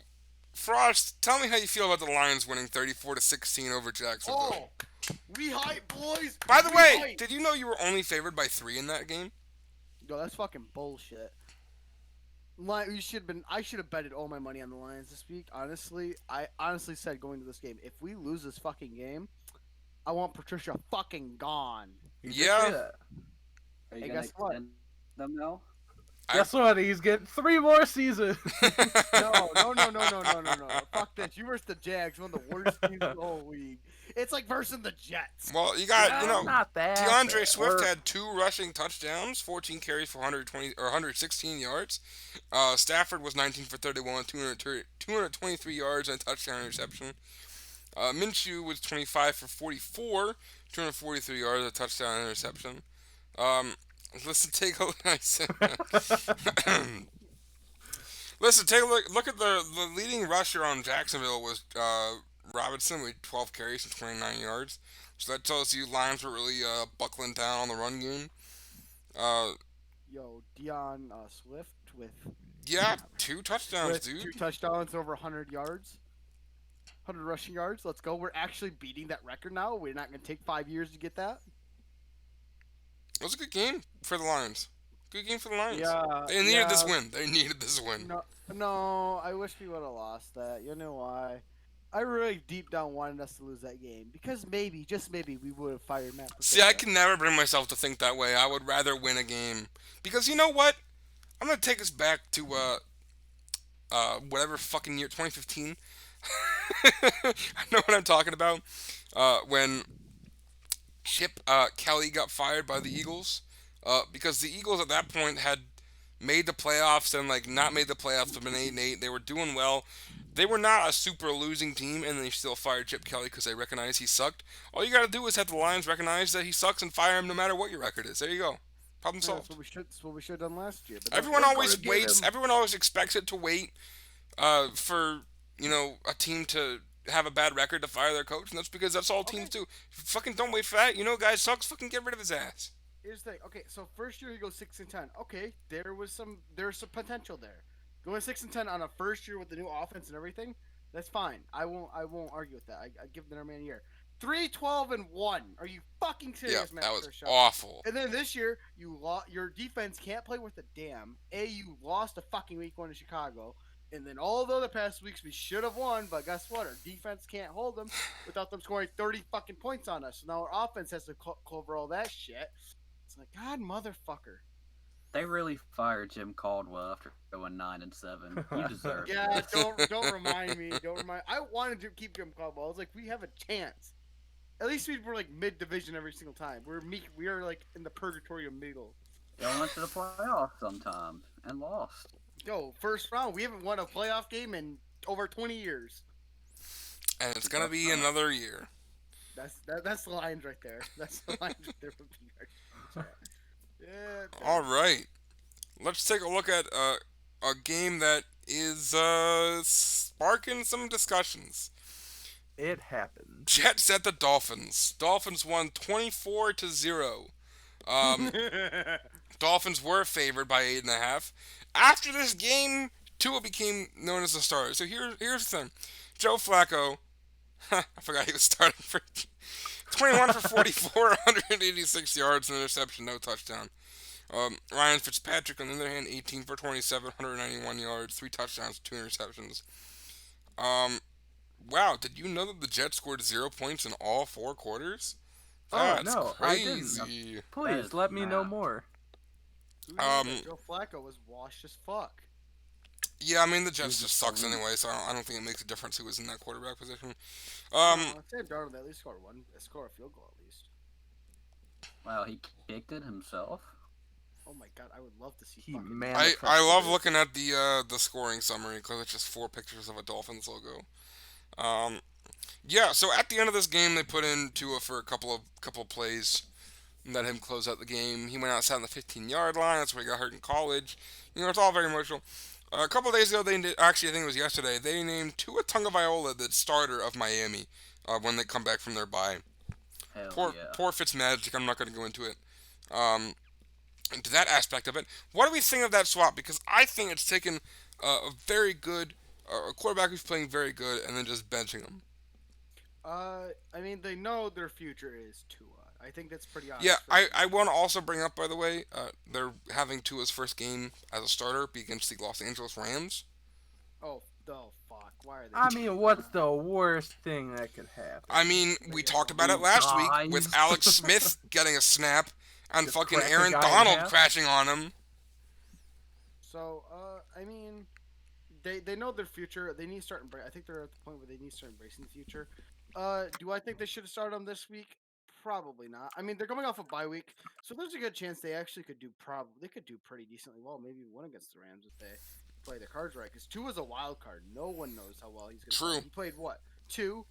Frost, tell me how you feel about the Lions winning 34-16 over Jacksonville. Oh, we hype, boys. By the We way, hype. did you know you were only favored by 3 in that game? Yo, that's fucking bullshit. You should have been. I should have betted all my money on the Lions this week. Honestly, I honestly said going to this game, if we lose this fucking game, I want Patricia fucking gone. He did Yeah. say that. Are you Hey, gonna guess what? extend them now? Guess what? He's getting 3 more seasons. No. Fuck this. You versus the Jags, one of the worst teams in the whole league. It's like versus the Jets. Well, you got, you know, Not that. DeAndre bad. Swift Or- had 2 rushing touchdowns, 14 carries for 120 or 116 yards. Stafford was 19 for 31, 223 yards and a touchdown interception. Minshew was 25 for 44, 243 yards, a touchdown interception. Um, listen, take a look. Listen, take a look at the leading rusher on Jacksonville was Robinson with 12 carries and 29 yards. So that tells you Lions were really buckling down on the run game. Uh, Yo, Dion Swift with yeah, 2 touchdowns, dude. 2 touchdowns over 100 yards. 100 rushing yards. Let's go. We're actually beating that record now. We're not going to take 5 years to get that. It was a good game for the Lions. Good game for the Lions. Yeah. They needed this win. They needed this win. No, I wish we would have lost that. You know why? I really deep down wanted us to lose that game because maybe, just maybe, we would have fired Matt See, I Patricia. can never bring myself to think that way. I would rather win a game because you know what? I'm gonna take us back to whatever fucking year, 2015. I know what I'm talking about. When Chip Kelly got fired by the Eagles, because the Eagles at that point had made the playoffs and like not made the playoffs, but been 8-8. They were doing well. They were not a super losing team, and they still fired Chip Kelly because they recognized he sucked. All you gotta do is have the Lions recognize that he sucks and fire him no matter what your record is. There you go. Problem Yeah, solved. that's what we should have done last year. But Everyone we're always gonna get waits. him. Everyone always expects it to wait for a team to have a bad record to fire their coach, and that's because that's all teams do. Fucking don't wait for that. You know, a guy sucks. Fucking get rid of his ass. Here's the thing. Okay, so first year he goes 6-10. Okay, there's some potential there. Going 6-10 on a first year with the new offense and everything, that's fine. I won't argue with that. I give the man a year. 3-12-1. Are you fucking Yeah, serious, Matt that was Patricia? awful. And then this year, your defense can't play with a damn. You lost a fucking week 1 to Chicago. And then all the other past weeks we should have won, but guess what? Our defense can't hold them without them scoring 30 fucking points on us. So now our offense has to cover all that shit. It's like, God, motherfucker. They really fired Jim Caldwell after going 9-7. You deserve it. Yeah, don't remind me. Don't remind. I wanted to keep Jim Caldwell. I was like, we have a chance. At least we were like mid division every single time. We are like in the purgatory of middle. They went to the playoffs sometimes and lost. Yo, first round. We haven't won a playoff game in over 20 years. And it's gonna be another year. That's the Lions right there. That's the Lions right there. Yeah. All right, let's take a look at a game that is sparking some discussions. It happened. Jets at the Dolphins. Dolphins won 24-0. Dolphins were favored by 8.5. After this game, Tua became known as the starter. So here's the thing: Joe Flacco, I forgot he was starting for 21 for 44, 186 yards, an interception, no touchdown. Ryan Fitzpatrick, on the other hand, 18 for 27, 191 yards, 3 touchdowns, 2 interceptions. Wow, did you know that the Jets scored 0 points in all 4 quarters? That's no, I didn't. crazy. Please is let me know mad. more. Joe Flacco was washed as fuck. Yeah, I mean, the Jets Jesus just sucks Christ. anyway, so I don't think it makes a difference who was in that quarterback position. Sam Darnold at least scored a field goal at least. Wow, he kicked it himself. Oh my god, I would love to see He fucking. I manifested love it. looking at the scoring summary because it's just four pictures of a Dolphins logo. Um, yeah, so at the end of this game, they put in Tua for a couple of plays and let him close out the game. He went outside on the 15-yard line. That's where he got hurt in college. It's all very emotional. A couple of days ago, actually, I think it was yesterday, they named Tua Tagovailoa the starter of Miami when they come back from their bye. Hell Poor, yeah. poor Fitzmagic. I'm not going to go into it. Um, into that aspect of it. What do we think of that swap? Because I think it's taken a very good a quarterback who's playing very good and then just benching him. I mean, they know their future is Tua. I think that's pretty Yeah, obvious for I everyone. want to also bring up, by the way, they're having Tua's first game as a starter be against the Los Angeles Rams. Oh, fuck. Why are they? I doing mean, that? what's the worst thing that could happen? I mean, we talked about it Who last week with dies? Alex Smith getting a snap and Just fucking crack a Aaron guy in Donald half? crashing on him. So, I mean, they know their future. They need to start I think they're at the point where they need to start embracing the future. Do I think they should have started them this week? Probably not. I mean, they're coming off a bye week, so there's a good chance they actually could do they could do pretty decently well. Maybe win against the Rams if they play their cards right. Because two is a wild card. No one knows how well he's gonna True. play. He played what? Two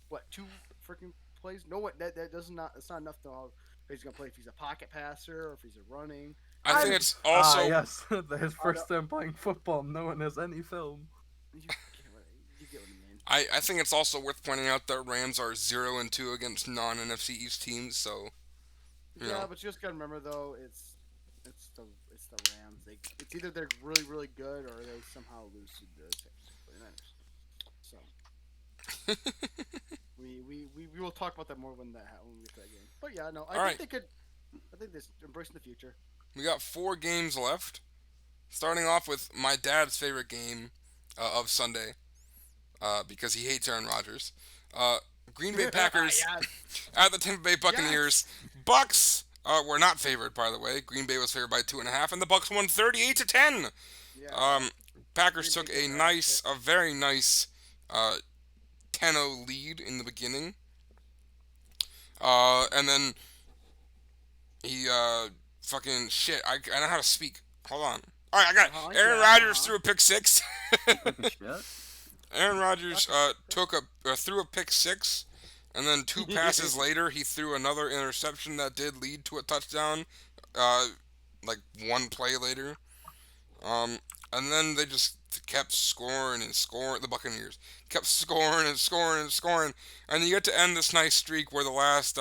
freaking plays? No one that does not. It's not enough to know if he's gonna play if he's a pocket passer or if he's a running. I think I'm- it's also yes, his first time playing football. No one has any film. You get what I mean. I think it's also worth pointing out that Rams are 0-2 against non-NFC East teams, so you Yeah, know. but you just gotta remember though, it's the Rams. It's either they're really really good or they somehow lose to the 49ers. So we will talk about that more when we get to that game. But yeah, no, I think Alright. they could. I think they're embracing the future. We got 4 games left. Starting off with my dad's favorite game of Sunday, because he hates Aaron Rodgers. Uh, Green Bay Packers yeah, at the Tampa Bay Buccaneers. Bucks were not favored, by the way. Green Bay was favored by 2.5, and the Bucks won 38-10. yeah. Um, Packers Green took Bay a gets their ass nice, a very nice 10-0 lead in the beginning, and then he fucking shit. I know how to speak. Hold on. All right, I got it. Aaron Yeah, Rodgers threw a pick six. Shit. Aaron Rodgers threw a pick six, and then 2 passes later, he threw another interception that did lead to a touchdown. Uh, like 1 play later. And then they just kept scoring and scoring. The Buccaneers kept scoring and scoring and scoring, and you get to end this nice streak where the last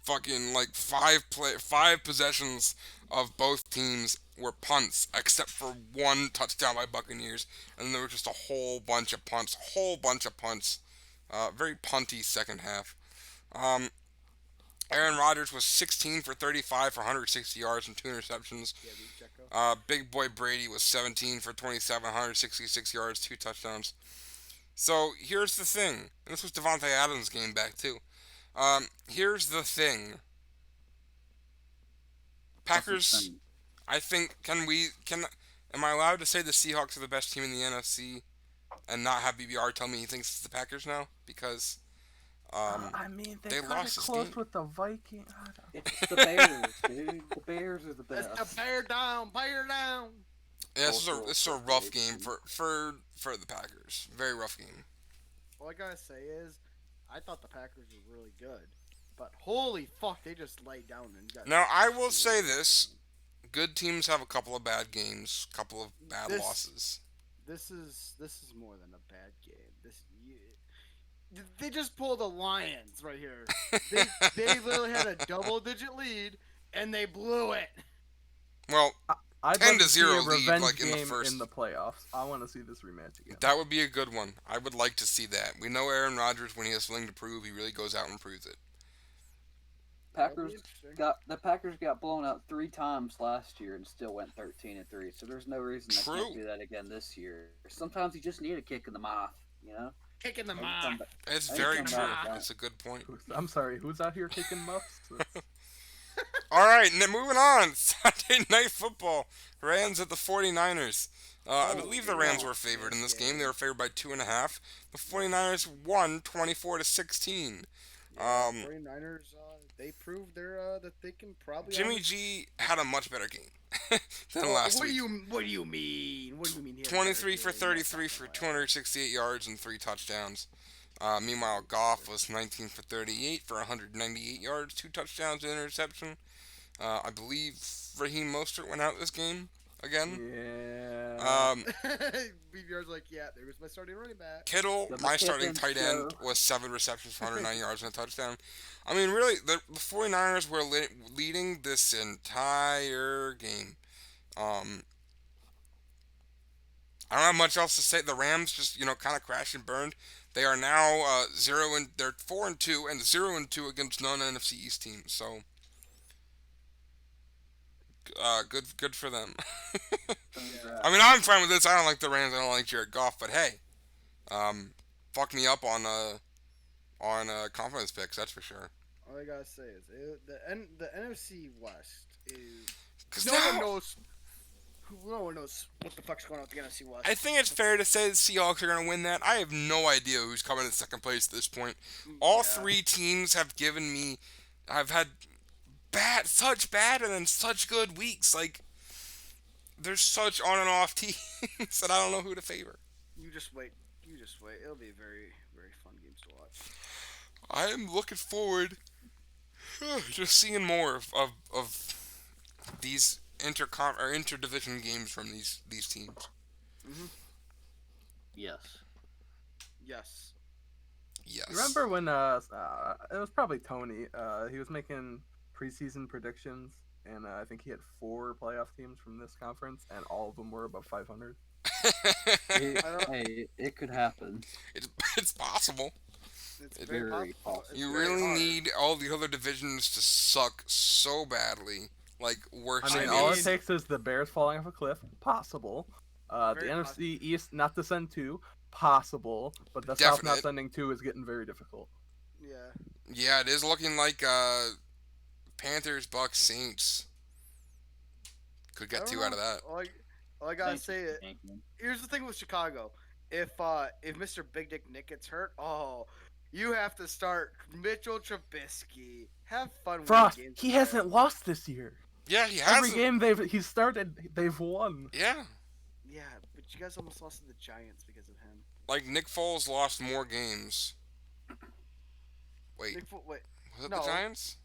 fucking like 5 possessions of both teams were punts, except for one touchdown by Buccaneers, and there was just a whole bunch of punts, very punty second half. Um, Aaron Rodgers was 16 for 35 for 160 yards and 2 interceptions. yeah, the Ejecko. Big boy Brady was 17 for 27, 166 yards, 2 touchdowns. So here's the thing, and this was Devontae Adams' game back too. Here's the thing. Packers, I think, am I allowed to say the Seahawks are the best team in the NFC and not have BBR tell me he thinks it's the Packers now? Because, I mean, they they cut lost it this close game. with the Vikings. It's the Bears, dude. The Bears are the Let's best. bear down, bear down. Yeah, this is a rough game for the Packers. Very rough game. All I gotta say is, I thought the Packers were really good, but holy fuck, they just laid down and got. Now, I will say this. Good teams have a couple of bad games, couple of bad This- losses. This is more than a bad game. They just pulled the Lions right here. They literally had a double-digit lead and they blew it. Well, I'd 10 love to to see 0 a lead, revenge like, in the game first. in the playoffs. I want to see this rematch again. that would be a good one. I would like to see that. We know Aaron Rodgers, when he has something to prove, he really goes out and proves it. That'll be Packers interesting. the Packers got blown out 3 times last year and still went 13-3. So there's no reason they True. can't do that again this year. Sometimes you just need a kick in the mouth, you know. Kicking the Maybe mouth. come back- It's maybe very come true. back with that. That's a good point. I'm sorry, who's out here kicking muffs? All right, moving on. Sunday Night Football. Rams at the 49ers. I believe the Rams were favored in this game. They were favored by 2.5. The 49ers won 24-16. Yeah, Um, 49ers, they proved that they can probably. Jimmy G had a much better game than Well, last what do week. you what do you mean? What do you mean? He had a better 23 for game? No 33 fucking for way. 268 yards and 3 touchdowns. Meanwhile, Goff was 19 for 38 for 198 yards, 2 touchdowns, and interception. I believe Raheem Mostert went out this game again. Yeah. Um, BBR's like, yeah, there was my starting running back. Kittle, The my starting McKippen tight end, show. was 7 receptions for 109 yards and a touchdown. I mean, really, the 49ers were leading this entire game. Um, I don't have much else to say. The Rams just, kind of crashed and burned. They are now they're 4-2 and 0-2 against non-NFC East teams. So, good for them. Yeah. I mean, I'm fine with this. I don't like the Rams. I don't like Jared Goff. But hey, fuck me up on confidence picks. That's for sure. All I gotta say is the NFC West is Because no one knows. No one knows what the fuck's going on with the NFC West. I think it's fair to say the Seahawks are going to win that. I have no idea who's coming in second place at this point. All Yeah. three teams have given me. I've had such bad and then such good weeks. Like, there's such on and off teams that I don't know who to favor. You just wait. You just wait. It'll be very, very fun games to watch. I am looking forward just seeing more of these interdivision games from these teams. Mm-hmm. Yes. Yes. Yes. You remember when it was probably Tony. He was making preseason predictions, and I think he had 4 playoff teams from this conference, and all of them were above 500. Hey, it could happen. it's possible. It's It's very very possible. possible. It's You very really hard. need all the other divisions to suck so badly, like worse. I mean, than all these. it takes is the Bears falling off a cliff. Possible. The Very NFC East not to send 2. Possible. But the South not Definite. sending 2 is getting very difficult. Yeah. Yeah, it is looking like Panthers, Bucks, Saints could I get don't 2 know. out of that. All I gotta Thank say you, is, Yankee. here's the thing with Chicago. If Mr. Big Dick Nick gets hurt, you have to start Mitchell Trubisky. Have fun Frost, with games. he with hasn't him. lost this year. Yeah, he Every has. game he's started, they've won. Yeah, Yeah, but you guys almost lost to the Giants because of him. like Nick Foles lost more games. Wait, Wait, was it no. the Giants?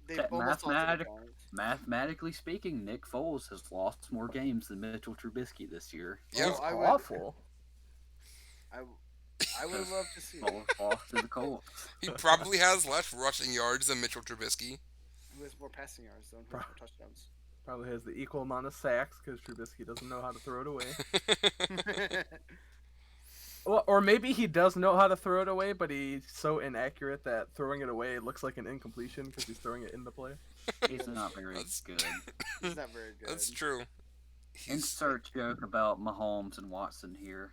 they That almost lost to the Giants. Mathematically speaking, Nick Foles has lost more games than Mitchell Trubisky this year. Yeah. That's I would- awful. I would love to see Foles lost to the Colts. He probably has less rushing yards than Mitchell Trubisky. who has more passing yards than Bro. more touchdowns. Probably has the equal amount of sacks because Trubisky doesn't know how to throw it away. Or maybe he does know how to throw it away, but he's so inaccurate that throwing it away looks like an incompletion because he's throwing it in the play. He's not very That's- good. He's not very good. That's true. He's, Insert joke about Mahomes and Watson here.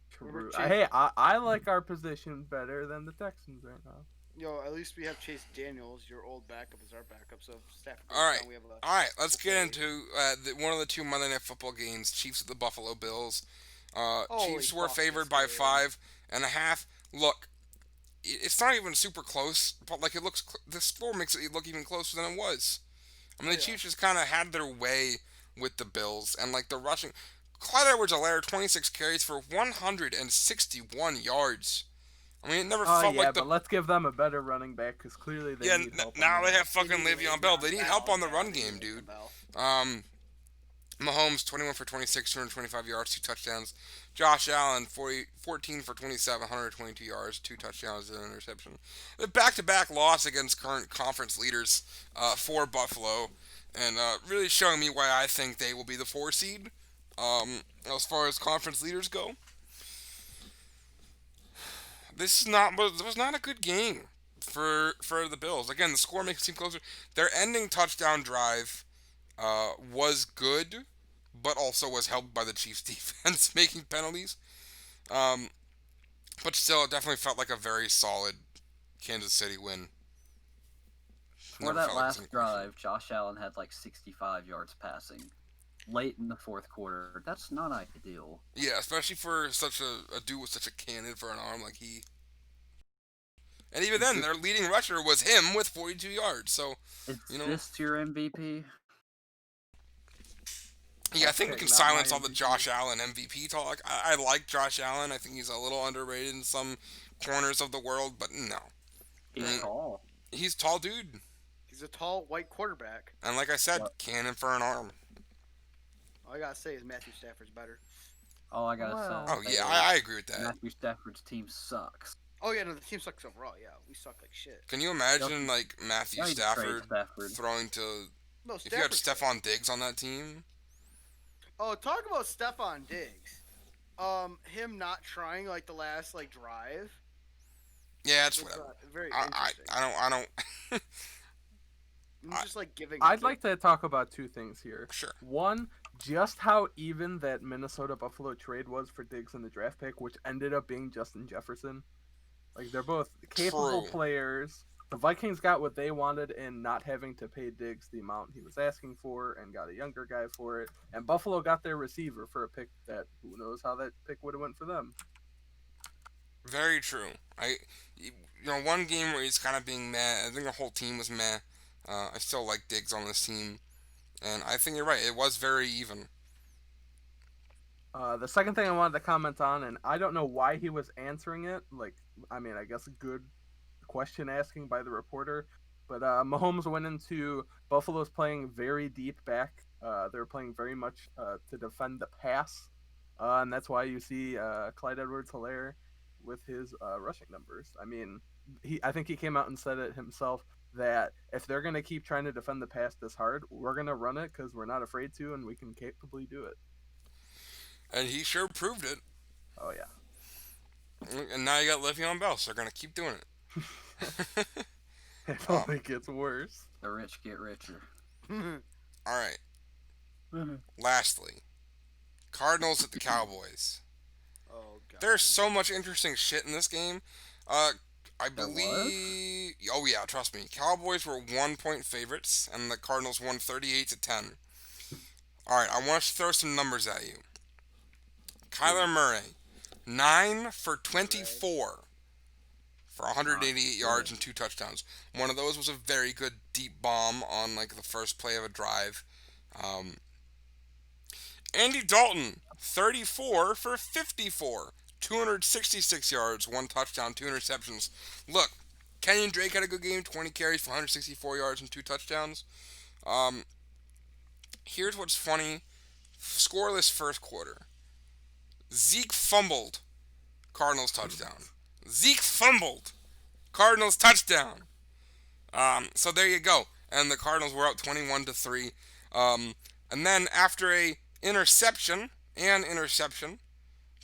True. Chase- Hey, I like our position better than the Texans right now. Yo, at least we have Chase Daniels, your old backup, as our backup. So if Stafford goes All right. down, we have a. all right, let's get into one of the 2 Monday Night Football games. Chiefs at the Buffalo Bills. Holy Chiefs were fuck, favored this by game. 5.5. Look, it's not even super close, but like it looks. The score makes it look even closer than it was. I mean, the Yeah. Chiefs just kind of had their way with the Bills, and like the rushing. Clyde Edwards-Helaire, 26 carries for 161 yards. I mean, it never Oh felt yeah, like the. but let's give them a better running back because clearly they Yeah, need help. on now that. they have fucking They need Le'Veon Bell. Le'Veon They need Bell, help on the yeah, run they game, need dude. Bell. Mahomes, 21 for 26, 225 yards, 2 touchdowns. Josh Allen, 14 for 27, 122 yards, 2 touchdowns, and an interception. The back-to-back loss against current conference leaders for Buffalo, and really showing me why I think they will be the 4 seed as far as conference leaders go. This was not a good game for the Bills. Again, the score makes it seem closer. Their ending touchdown drive was good, but also was helped by the Chiefs' defense making penalties. But still, it definitely felt like a very solid Kansas City win. For Never that felt like it was last any question. drive, Josh Allen had like 65 yards passing. Late in the fourth quarter. That's not ideal. Yeah, especially for such a dude with such a cannon for an arm like he. And even then, their leading rusher was him with 42 yards. So, Is you know, this your MVP? yeah, I think we can Hashtag not silence my all the MVP. Josh Allen MVP talk. I like Josh Allen. I think he's a little underrated in some corners of the world, but no. I He's mean, tall. he's a tall dude. He's a tall white quarterback. And like I said, Yep. cannon for an arm. All I gotta say is Matthew Stafford's better. All I gotta Wow. say. Oh, yeah, I agree with that. Matthew Stafford's team sucks. Oh yeah, no, the team sucks overall. Yeah, we suck like shit. Can you imagine, like, Matthew Why you trade Stafford Stafford? throwing to. No, If you had Stafford's Stephon Diggs on that team? Oh, talk about Stephon Diggs. Him not trying like the last like drive. Yeah, it's was, whatever. very I interesting. don't. I'm just like giving. I'd like to talk about two things here. Sure. One, just how even that Minnesota Buffalo trade was for Diggs in the draft pick, which ended up being Justin Jefferson. Like, they're both capable True. players. The Vikings got what they wanted in not having to pay Diggs the amount he was asking for and got a younger guy for it. And Buffalo got their receiver for a pick that who knows how that pick would have went for them. Very true. One game where he's kind of being meh. I think the whole team was meh. I still like Diggs on this team, and I think you're right. It was very even. The second thing I wanted to comment on, and I don't know why he was answering it. Like, I mean, I guess a good question asking by the reporter. But Mahomes went into Buffalo's playing very deep back. They're playing very much to defend the pass, and that's why you see Clyde Edwards-Helaire with his rushing numbers. I mean, I think he came out and said it himself that if they're gonna keep trying to defend the pass this hard, we're gonna run it because we're not afraid to, and we can capably do it. And he sure proved it. Oh yeah. And now you got Le'Veon Bell, so they're gonna keep doing it. It only gets worse. The rich get richer. All right. Lastly, Cardinals at the Cowboys. Oh god. There's so much interesting shit in this game. I believe. Oh yeah, trust me. Cowboys were 1-point favorites, and the Cardinals won 38-10. All right, I want to throw some numbers at you. Kyler Murray, 9 for 24 for 188 yards and 2 touchdowns. One of those was a very good deep bomb on like the first play of a drive. Andy Dalton, 34 for 54, 266 yards, 1 touchdown, 2 interceptions. Look, Kenyon Drake had a good game, 20 carries for 164 yards and 2 touchdowns. Here's what's funny. Scoreless first quarter. Zeke fumbled. Cardinals touchdown. Zeke fumbled. Cardinals touchdown. So there you go. And the Cardinals were up 21-3. And then after an interception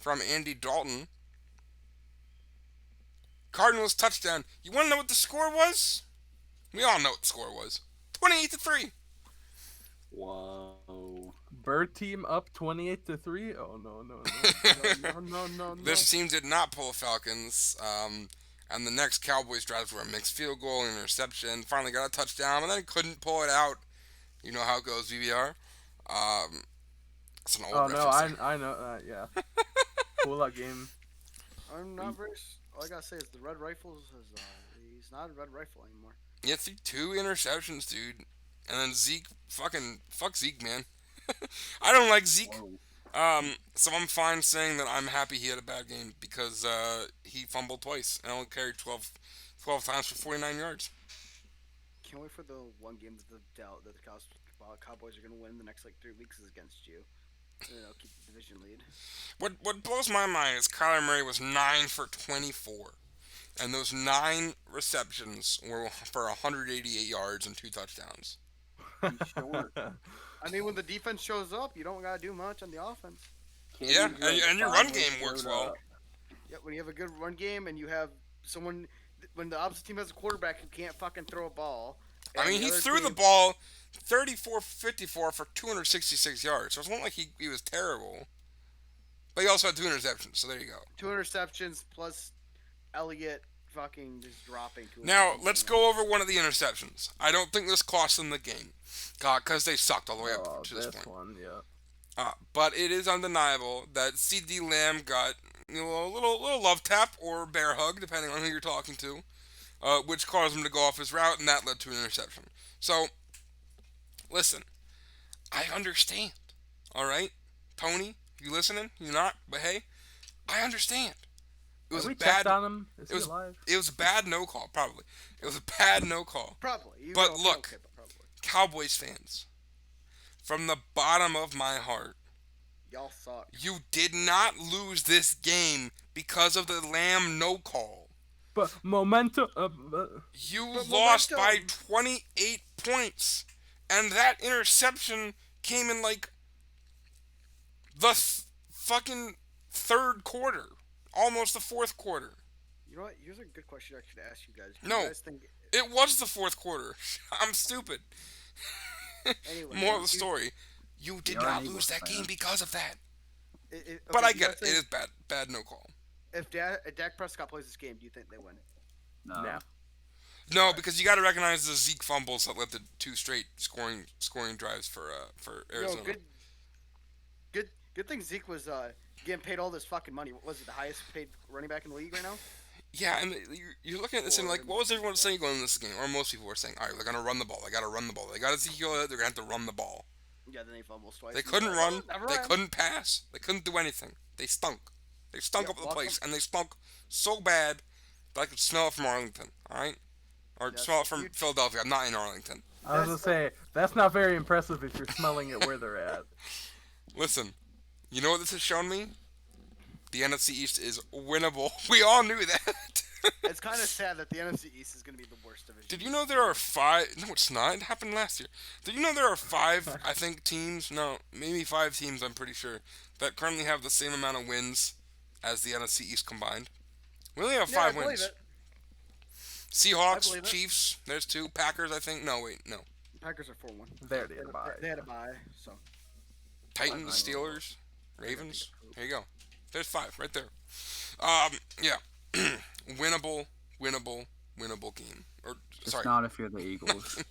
from Andy Dalton, Cardinals touchdown. You want to know what the score was? We all know what the score was. 28-3. Whoa. Bird team up 28-3. Oh no. This team did not pull the Falcons. And the next Cowboys drives were a mixed field goal, an interception. Finally got a touchdown, and then couldn't pull it out. You know how it goes, VBR. It's an old Oh no, reference. I know. Yeah. Cool out game. I'm not very. All I gotta say is the Red Rifles is he's not a Red Rifle anymore. Yeah, 2 interceptions, dude. And then Zeke, fuck Zeke, man. I don't like Zeke. Whoa. So I'm fine saying that I'm happy he had a bad game because he fumbled twice and only carried 12 times for 49 yards. Can't wait for the one game that the Cowboys are gonna win the next like 3 weeks is against you. You know, keep the division lead. What blows my mind is Kyler Murray was 9 for 24. And those 9 receptions were for 188 yards and 2 touchdowns. Sure. I mean, when the defense shows up, you don't gotta do much on the offense. Yeah, and your run game works well. Yeah, when you have a good run game and you have someone, when the opposite team has a quarterback who can't fucking throw a ball. I mean, and he other threw the team- ball 34-54 for 266 yards. So it's not like he was terrible. But he also had 2 interceptions, so there you go. 2 interceptions plus Elliott fucking just dropping to him. Now, let's go over one of the interceptions. I don't think this cost them the game. Because they sucked all the way up to this point. One, yeah. But it is undeniable that C.D. Lamb got a little love tap or bear hug, depending on who you're talking to. which caused him to go off his route, and that led to an interception. So, listen, I understand. All right, Tony, you listening? You not? But hey, I understand. It was Have a we bad. checked on him? Is It he was. alive? It was a bad no call. Probably. It was a bad no call. Probably. You But know, look, okay, but probably. Cowboys fans, from the bottom of my heart, Y'all suck. you did not lose this game because of the Lamb no call. But momentum. You But lost by momentum. 28 points, and that interception came in like the fucking third quarter, almost the fourth quarter. You know what? Here's a good question I should ask you guys. Do No. You guys think, It was the fourth quarter. I'm stupid. anyway, Moral of the story: you did You're not an lose Eagles that fan. game because of that. Okay, But I do you get guys it. It think is bad. Bad no call. If Dak Prescott plays this game, do you think they win? No. No. No, because you got to recognize the Zeke fumbles that led to two straight scoring drives for Arizona. Good thing Zeke was getting paid all this fucking money. What was it? The highest paid running back in the league right now? Yeah, and you're looking at this and like, what was everyone saying going into this game? Or most people were saying, all right, they're gonna run the ball. They gotta run the ball. They got Ezekiel. They're gonna have to run the ball. Yeah, then he fumbles twice. They couldn't run. Never They mind. couldn't pass. They couldn't do anything. They stunk. They stunk Yeah, up the welcome. place, and they stunk so bad that I could smell it from Arlington. All right, or Yes, smell it from you- Philadelphia. I'm not in Arlington. I was gonna say that's not very impressive if you're smelling it where they're at. Listen, you know what this has shown me? The NFC East is winnable. We all knew that. It's kind of sad that the NFC East is going to be the worst division. Did you know there are 5? No, it's not. It happened last year. Did you know there are 5, I think, teams? No, maybe 5 teams, I'm pretty sure, that currently have the same amount of wins as the NFC East combined? We only have Yeah, I 5 believe wins. it. I Seahawks, believe it. Chiefs, there's 2. Packers, I think. No, wait, no. Packers are 4-1. There they are. They had a bye, so. Titans, Steelers, Ravens. There you go. There's 5 right there. Yeah. winnable game. Or Just sorry, not if you're the Eagles.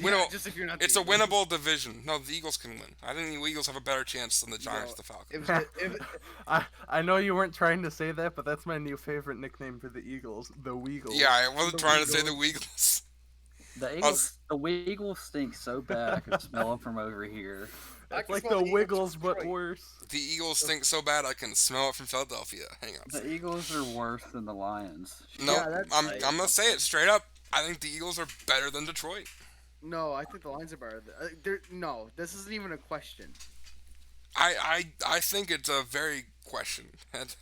Winnable- Just if you're not. it's the a Eagles. winnable division. No, the Eagles can win. I think the Eagles have a better chance than the Giants, No, the Falcons. It was, it, I know you weren't trying to say that, but that's my new favorite nickname for the Eagles, the Weagles. Yeah, I wasn't The trying to say Weagles. the Eagles. The Eagles stink so bad I can smell them from over here. I It's can like smell the the Eagles Wiggles, from but Detroit. worse. The Eagles stink so bad I can smell it from Philadelphia. Hang on. The Eagles are worse than the Lions. No, Yeah, that's I'm right. gonna say it straight up. I think the Eagles are better than Detroit. no, I think the Lions are better. No, this isn't even a question. I think it's a very question. It's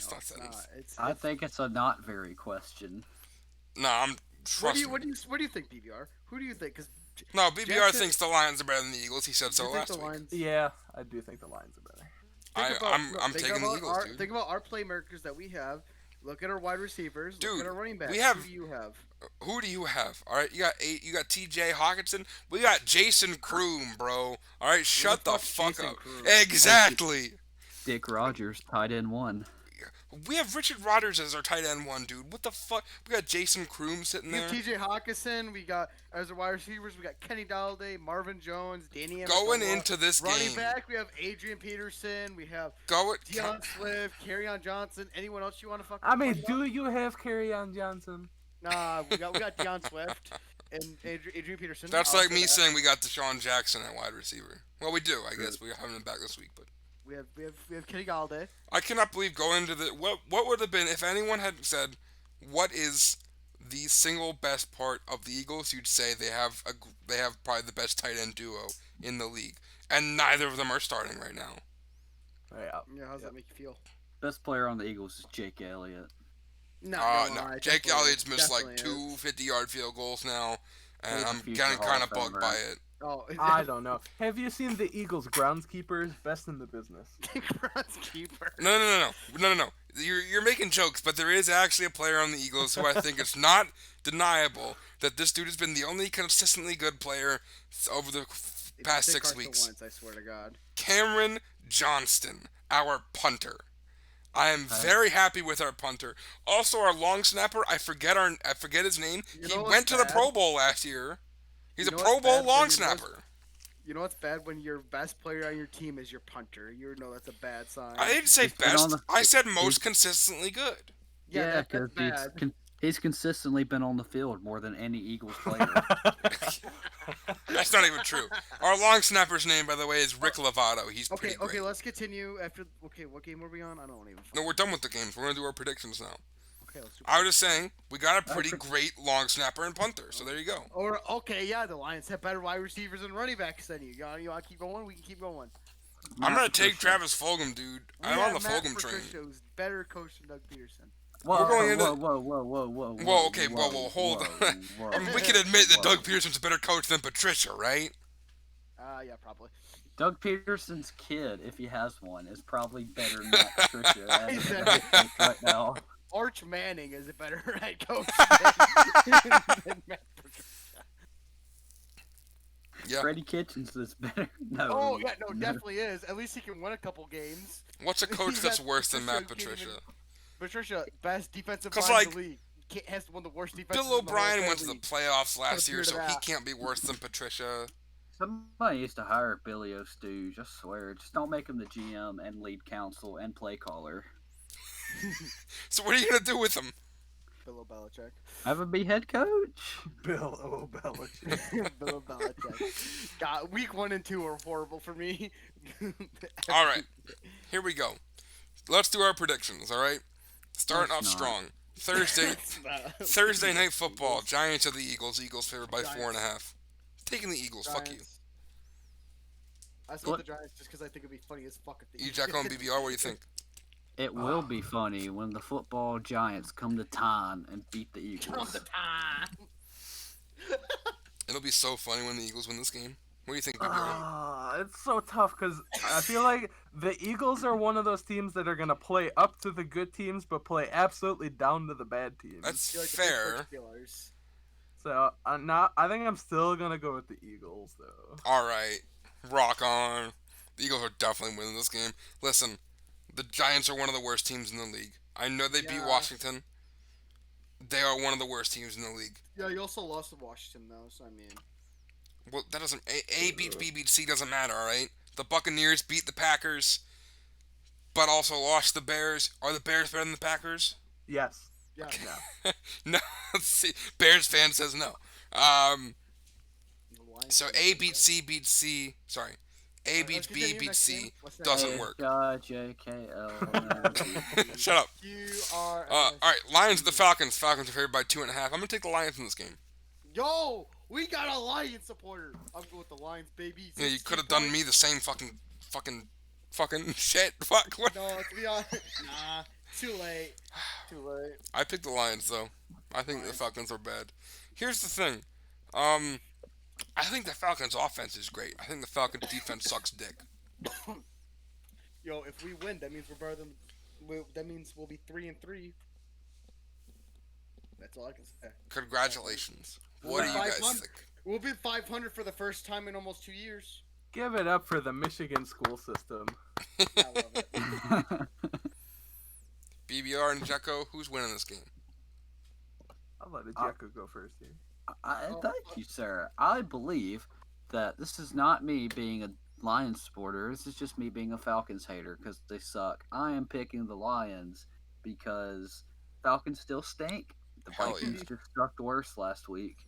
No, not it's that. not. It's, I think it's a not very question. No, I'm what do trusting. you think, BBR? Who do you think? Because No, BBR Jackson- thinks the Lions are better than the Eagles. He said so you think last the week. Lions? Yeah, I do think the Lions are better. I'm think taking the about Eagles, dude. Think about our playmakers that we have. Look at our wide receivers. Dude, look at our running backs. we have- Who do you have? Who do you have? All right, you got T.J. Hawkinson. We got Jason Kroom, bro. All right, shut the fuck's fuck Jason up. Kroom? Exactly. Dick Rogers, tight end 1. We have Richard Rodgers as our tight end 1, dude. What the fuck? We got Jason Kroom sitting We have there. T.J. Hawkinson. We got as our wide receivers. We got Kenny Galladay, Marvin Jones, Danny. Going Amendola. into this running game, back, we have Adrian Peterson. We have go it. Deion Swift, Kerryon Johnson. Anyone else you want to fucking? I mean, talk do you have Kerryon Johnson? about? Nah, we got Deion Swift and Adrian Peterson. That's I'll like say me that. saying we got Deshaun Jackson at wide receiver. Well, we do, I guess. We haven't him back this week, but We have Kenny Galladay. I cannot believe going into the what would have been if anyone had said what is the single best part of the Eagles. You'd say they have probably the best tight end duo in the league, and neither of them are starting right now. Yeah. Yeah, how's that make you feel? Best player on the Eagles is Jake Elliott. No, No. Jake Elliott's missed like definitely 2 50-yard field goals now, and He's a I'm future getting Hall kind of of bugged Famer. by it. Oh, I don't know. Have you seen the Eagles groundskeepers? Best in the business. groundskeeper. No. You're making jokes, but there is actually a player on the Eagles who I think it's not deniable that this dude has been the only consistently good player over the past Dick 6 Carson weeks. Once, I swear to God. Cameron Johnston, our punter. I am very happy with our punter. Also, our long snapper. I forget his name. You He know went what's to the bad? Pro Bowl last year. He's You a know Pro what's Bowl bad? long When you snapper. You know what's bad when your best player on your team is your punter. You know that's a bad sign. I didn't say He's been on best. the- I said most consistently good. yeah, that's because bad. He's consistently been on the field more than any Eagles player. That's not even true. Our long snapper's name, by the way, is Rick Lovato. He's pretty great. Okay, let's continue after. Okay, what game were we on? I don't even. No, we're done with the games. We're gonna do our predictions now. Okay, let's do. I was just saying we got a pretty great long snapper and punter. So there you go. Or okay, yeah, the Lions have better wide receivers and running backs than you. You want to keep going? We can keep going. I'm gonna take Travis Fulgam, dude. I'm on the Matt Fulgam train. Patricia, who's better coach than Doug Peterson. Whoa, We're going into- whoa, okay, hold on. I mean, we can admit that Doug Peterson's a better coach than Patricia, right? Yeah, probably. Doug Peterson's kid, if he has one, is probably better than Matt Patricia right now. Arch Manning is a better head coach than Matt Patricia. Yeah. Freddie Kitchens is better. No. Oh yeah, no, definitely is. At least he can win a couple games. What's a coach that's worse than Matt Patricia? Patricia, best defensive 'Cause, line in the league. Has one of the worst defenses. Bill O'Brien went to the league. playoffs last year, so he that. can't be worse than Patricia. Somebody used to hire Billy O'Stooge, I swear. Just don't make him the GM and lead counsel and play caller. So what are you gonna do with him? Bill Belichick. Have him be head coach? Bill O'Belichick. Bill Belichick. God, week 1 and 2 are horrible for me. All right, here we go. Let's do our predictions. All right, starting off Let's not. strong. Thursday night football. Giants of the Eagles. Eagles favored by 4.5. Taking the Eagles. Fuck you. I said the Giants just because I think it'd be funny as fuck if the Ejecko and BBR. What do you think? It will be funny when the football Giants come to town and beat the Eagles. It'll be so funny when the Eagles win this game. What do you think, BBR? It's so tough because I feel like the Eagles are one of those teams that are gonna play up to the good teams, but play absolutely down to the bad teams. That's Like the fair. Pittsburgh Steelers. So I think I'm still gonna go with the Eagles though. All right, rock on. The Eagles are definitely winning this game. Listen, the Giants are one of the worst teams in the league. I know they beat Washington. They are one of the worst teams in the league. Yeah, you also lost to Washington though, so I mean. Well, that doesn't. A beats B beats C doesn't matter, all right? The Buccaneers beat the Packers, but also lost the Bears. Are the Bears better than the Packers? Yes. Yeah. No. No. Let's see. Bears fan says no. So A beats C beats C. Sorry. A beats B beats C doesn't work. J-K-L. Shut up. QRS. All right, Lions the Falcons. Falcons are favored by 2.5. I'm gonna take the Lions in this game. Yo, we got a Lions supporter. I'm going with the Lions, baby. Yeah, you could have done me the same fucking shit. Fuck. What? No, to be honest, nah. Too late. Too late. I picked the Lions though. I think the Falcons are bad. Here's the thing. I think the Falcons' offense is great. I think the Falcons' defense sucks dick. Yo, if we win, that means we're better than. That means we'll be 3-3. That's all I can say. Congratulations. What do you guys think? We'll be 500 for the first time in almost 2 years. Give it up for the Michigan school system. I love it. BBR and Ejecko, who's winning this game? I'll let Ejecko go first here. Thank you, sir. I believe that this is not me being a Lions supporter. This is just me being a Falcons hater because they suck. I am picking the Lions because Falcons still stink. The Hell Vikings just sucked worse last week.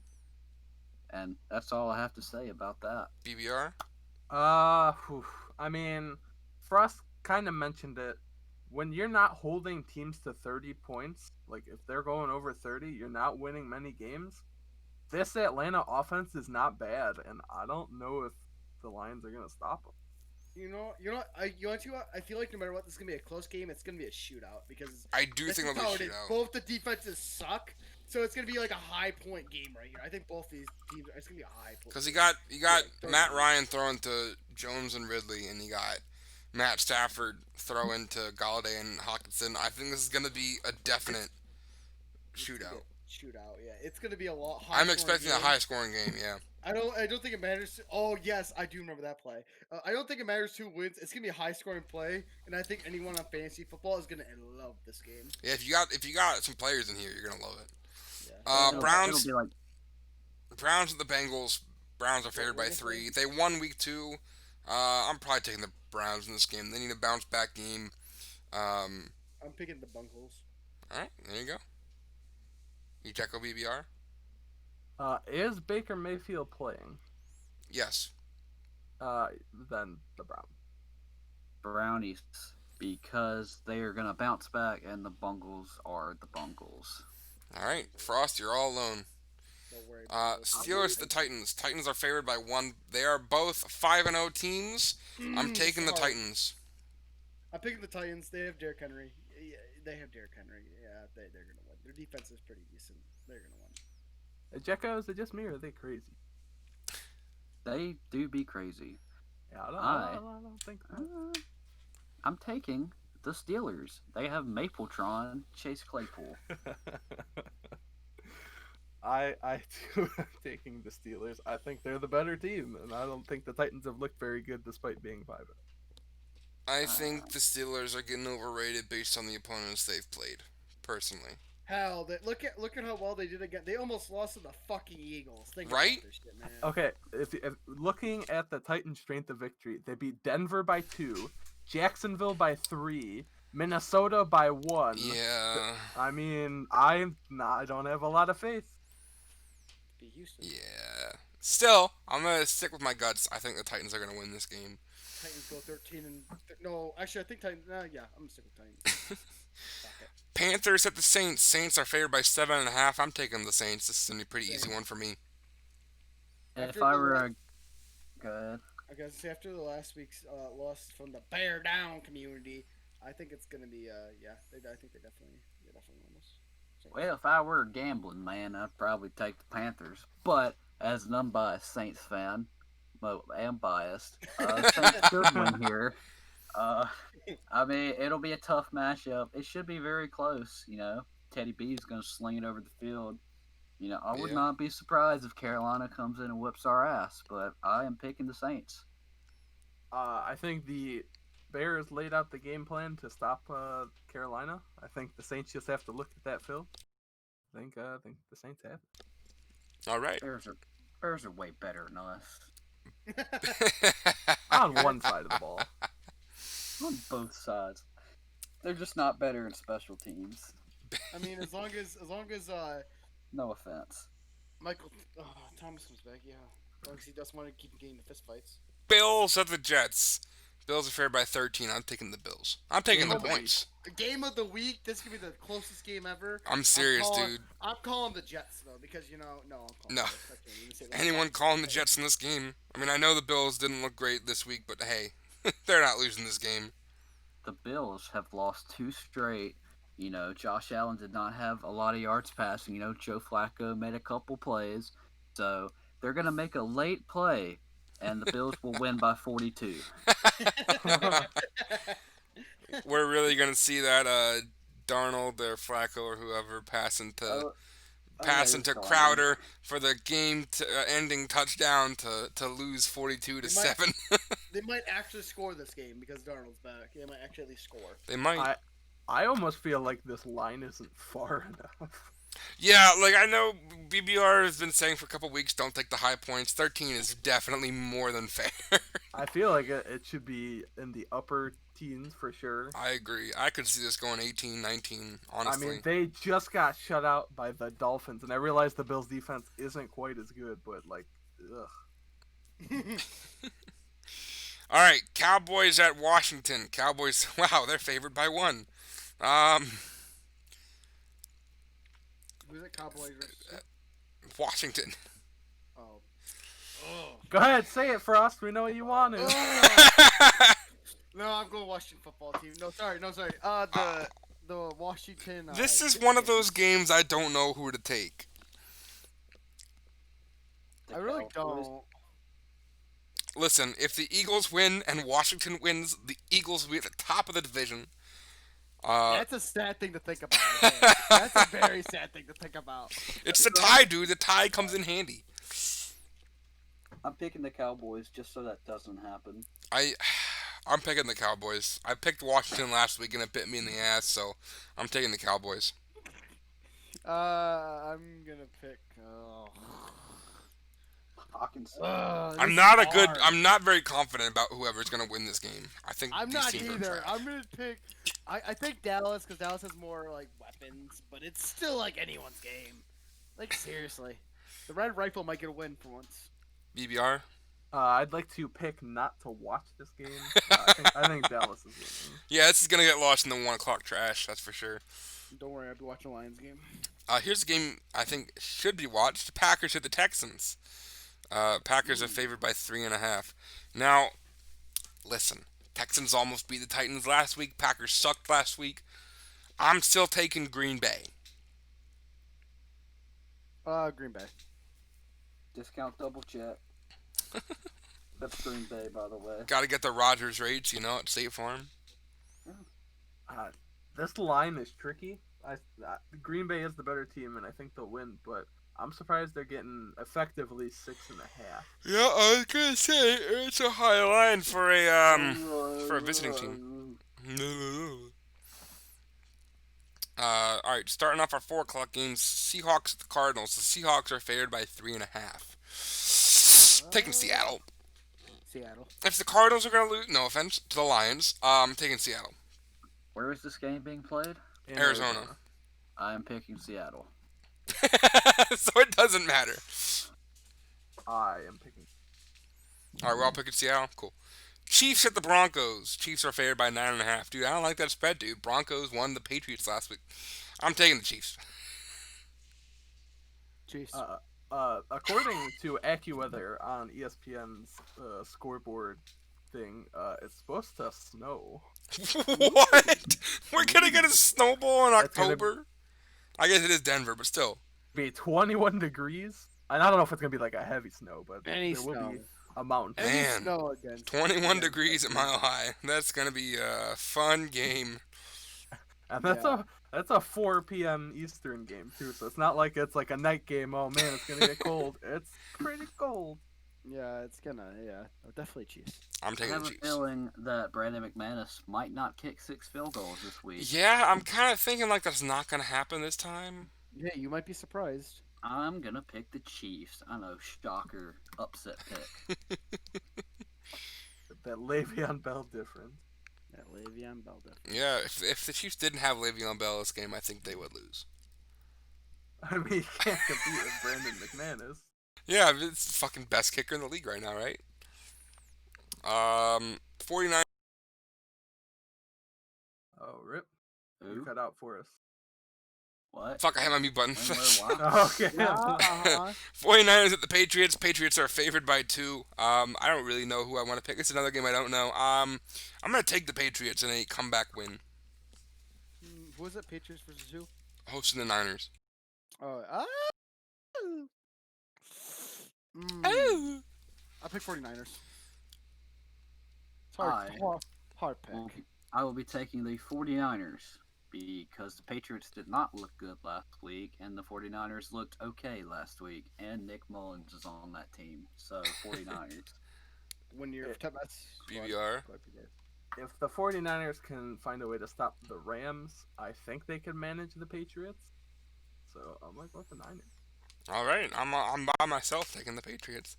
And that's all I have to say about that. BBR? I mean, Frost kind of mentioned it. When you're not holding teams to 30 points, like if they're going over 30, you're not winning many games. This Atlanta offense is not bad, and I don't know if the Lions are going to stop them. You know, I feel like no matter what, this is gonna be a close game. It's gonna be a shootout because I do think it'll be a how it is. shootout. Both the defenses suck, so it's gonna be like a high point game right here. I think both these teams. It's gonna be a high point. Because you got Matt Ryan throwing to Jones and Ridley, and you got Matt Stafford throwing to Galladay and Hawkinson. I think this is gonna be a definite shootout. Shootout, yeah. It's gonna be a lot. I'm expecting a high-scoring game. Yeah. I don't think it matters. Oh yes, I do remember that play. I don't think it matters who wins. It's gonna be a high-scoring play, and I think anyone on fantasy football is gonna love this game. Yeah. If you got some players in here, you're gonna love it. Yeah. Browns. It'll be like, Browns and the Bengals. Browns are favored by 3. They won week 2. I'm probably taking the Browns in this game. They need a bounce back game. I'm picking the Bengals. All right, there you go. Ejecko BBR? Is Baker Mayfield playing? Yes. Then the Browns. Brownies, because they are going to bounce back, and the Bungles are the Bungles. All right, Frost, you're all alone. Don't worry. About it. Steelers, the Titans. Titans are favored by 1. They are both 5-0 teams. I'm taking the Sorry. Titans. I'm picking the Titans. They have Derrick Henry. Yeah, they have Derrick Henry. Yeah, they're gonna win. Their defense is pretty decent. They're gonna win. Ejecko, is it just me or are they crazy? They do be crazy. Yeah, I don't think so. I'm taking the Steelers. They have Mapletron, Chase Claypool. I too am taking the Steelers. I think they're the better team, and I don't think the Titans have looked very good despite being 5. I think the Steelers are getting overrated based on the opponents they've played, personally. Hell, look at how well they did again. They almost lost to the fucking Eagles. Think Right? About this shit, man. Okay, if looking at the Titans' strength of victory, they beat Denver by 2, Jacksonville by 3, Minnesota by 1. Yeah. I mean, I don't have a lot of faith. Be Houston. Yeah. Still, I'm going to stick with my guts. I think the Titans are going to win this game. Titans go 13 and no, actually I think Titans. Yeah, I'm gonna stick with Titans. Fuck it. Panthers at the Saints. Saints are favored by 7.5. I'm taking the Saints. This is a pretty easy one for me. If I were a... Go ahead. I gotta say, after the last week's loss from the Bear Down community, I think it's gonna be I think they definitely win this. So, Well, if I were a gambling man, I'd probably take the Panthers. But as an unbiased Saints fan, well, I am biased. Saints should win here. I mean, it'll be a tough matchup. It should be very close. You know, Teddy B is going to sling it over the field. You know, I would Yeah. not be surprised if Carolina comes in and whips our ass. But I am picking the Saints. I think the Bears laid out the game plan to stop Carolina. I think the Saints just have to look at that film. I think the Saints have it. All right. Bears are way better than us. On one side of the ball. On both sides. They're just not better in special teams. I mean, as long as No offense. Michael Thomas comes back, yeah. As long as he doesn't want to keep getting into fist fights. Bills at the Jets. Bills are favored by 13. I'm taking the Bills. I'm taking the Oh my- points. The game of the week. This could be the closest game ever. I'm serious, calling- dude. I'm calling the Jets though because no, I'm calling. No. The Jets. I can't even say that. Anyone calling the Jets in this game? I mean, I know the Bills didn't look great this week, but hey, they're not losing this game. The Bills have lost 2 straight. You know, Josh Allen did not have a lot of yards passing. You know, Joe Flacco made a couple plays. So they're going to make a late play, and the Bills will win by 42. We're really gonna see that Darnold or Flacco or whoever passing to Crowder for the game ending touchdown to lose 42 to 7. They might actually score this game because Darnold's back. They might actually at least score. They might. I almost feel like this line isn't far enough. Yeah, like I know BBR has been saying for a couple weeks, don't take the high points. 13 is definitely more than fair. I feel like it should be in the upper teens for sure. I agree. I could see this going 18, 19, honestly. I mean, they just got shut out by the Dolphins, and I realize the Bills' defense isn't quite as good, but like, ugh. All right, Cowboys at Washington. Cowboys, wow, they're favored by 1. Who's it? Cowboys versus Washington. Oh. Go ahead, say it, Frost. We know what you wanted. No, I'm going Washington football team. No, sorry. The Washington. This is one of those games I don't know who to take. I really don't. Listen, if the Eagles win and Washington wins, the Eagles will be at the top of the division. That's a sad thing to think about. Okay? That's a very sad thing to think about. It's the tie, dude. The tie comes in handy. I'm picking the Cowboys just so that doesn't happen. I'm picking the Cowboys. I picked Washington last week and it bit me in the ass, so I'm taking the Cowboys. I'm gonna pick. Hawkins. I'm not very confident about whoever's gonna win this game. I think I'm these not teams are either. trash. I'm gonna pick. I think Dallas because Dallas has more like weapons, but it's still like anyone's game. Like seriously, the Red Rifle might get a win for once. BBR. I'd like to pick not to watch this game. I think Dallas is winning. Yeah, this is gonna get lost in the 1 o'clock trash. That's for sure. Don't worry, I'll be watching the Lions game. Here's a game I think should be watched. The Packers at the Texans. Packers are favored by 3.5. Now, listen. Texans almost beat the Titans last week. Packers sucked last week. I'm still taking Green Bay. Green Bay. Discount double check. That's Green Bay, by the way. Got to get the Rodgers rates, at State Farm. This line is tricky. Green Bay is the better team, and I think they'll win. But I'm surprised they're getting effectively 6.5. Yeah, I was gonna say it's a high line for a visiting team. All right, starting off our 4 o'clock games. Seahawks the Cardinals. The Seahawks are favored by 3.5. Taking Seattle. Seattle. If the Cardinals are gonna lose, no offense to the Lions, taking Seattle. Where is this game being played? In Arizona. I am picking Seattle. So it doesn't matter. I am picking. All right, we're all picking Seattle. Cool. Chiefs at the Broncos. Chiefs are favored by 9.5. Dude, I don't like that spread, dude. Broncos won the Patriots last week. I'm taking the Chiefs. Chiefs. According to AccuWeather on ESPN's scoreboard thing, it's supposed to snow. What? We're gonna get a snowball in That's gonna October? I guess it is Denver, but still. Be 21 degrees. And I don't know if it's gonna be like a heavy snow, but Any there will snow. be a mountain. Any Man. snow again. 21 degrees at Mile High. That's gonna be a fun game. And that's a 4 p.m. Eastern game too, so it's not like it's like a night game. Oh man, it's gonna get cold. It's pretty cold. Yeah, it's gonna. Yeah, definitely Chiefs. I'm I taking have the a Chiefs. feeling that Brandon McManus might not kick 6 field goals this week. Yeah, I'm kind of thinking like that's not gonna happen this time. Yeah, you might be surprised. I'm gonna pick the Chiefs. I know, shocker, upset pick. That Le'Veon Bell difference. That Le'Veon Bell difference. Yeah, if the Chiefs didn't have Le'Veon Bell this game, I think they would lose. I mean, you can't compete with Brandon McManus. Yeah, it's the fucking best kicker in the league right now, right? 49. Oh, rip. You Who? cut out for us. What? Fuck, I hit my mute button. When, where, why? Okay. Uh-huh. 49ers at the Patriots. Patriots are favored by 2. I don't really know who I want to pick. It's another game I don't know. I'm gonna take the Patriots in a comeback win, Who was it? Patriots versus who? hosting the Niners. Oh. Oh. I pick 49ers. It's hard. Hard pick. Well, I will be taking the 49ers because the Patriots did not look good last week, and the 49ers looked okay last week, and Nick Mullins is on that team. So, 49ers. When you're BBR. If the 49ers can find a way to stop the Rams, I think they can manage the Patriots. So I'm like, what the Niners? All right, I'm by myself taking the Patriots.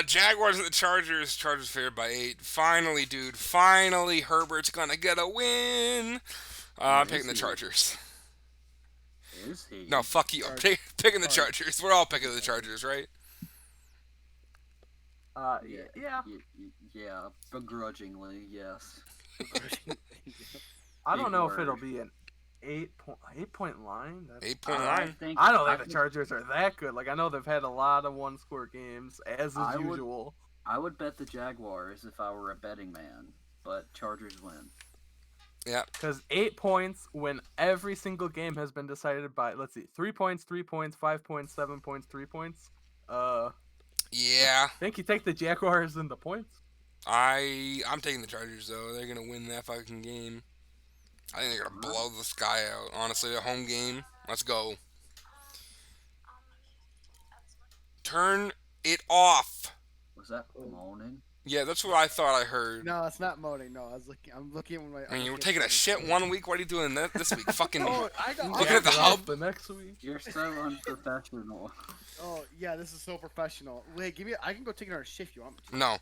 Jaguars at the Chargers. Chargers favored by 8. Finally, dude. Finally, Herbert's gonna get a win. I'm picking the Chargers. Is he? No, fuck you. I'm picking the Chargers. We're all picking the Chargers, right? Yeah, begrudgingly, yes. I don't Big know word. if it'll be an 8-point line. 8-point I line. think I don't think I the Chargers are that good. Like I know they've had a lot of one-score games as is I would- usual. I would bet the Jaguars if I were a betting man, but Chargers win. Yeah. Because 8 points when every single game has been decided by 3 points, 3 points, 5 points, 7 points, 3 points. Yeah. I think you take the Jaguars in the points. I'm taking the Chargers though. They're gonna win that fucking game. I think they're gonna blow the sky out. Honestly, a home game. Let's go. Turn it off. Was that moaning? Yeah, that's what I thought I heard. No, it's not moaning. No, I'm looking at my. I mean, you were taking a shit one week. What are you doing this week? Fucking. Oh, I got. Looking at the hub. The next week. You're so unprofessional. Oh yeah, this is so professional. Wait, give me. I can go take another shift. You want me to? No.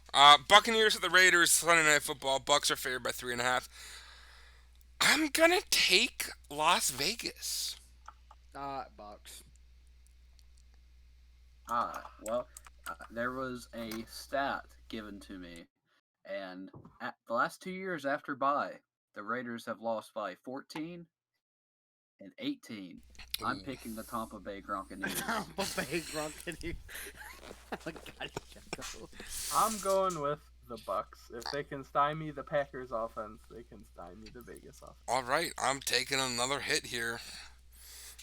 Buccaneers at the Raiders. Sunday Night Football. Bucks are favored by 3.5. I'm gonna take Las Vegas. Bucks. Well, there was a stat given to me, and at the last 2 years after bye, the Raiders have lost by 14 and 18. I'm Ooh. picking the Tampa Bay Gronkaneers. Tampa Bay Gronkaneers. Oh my God, Ejecko. I'm going with the Bucks. If they can stymie the Packers offense, they can stymie the Vegas offense. All right, I'm taking another hit here.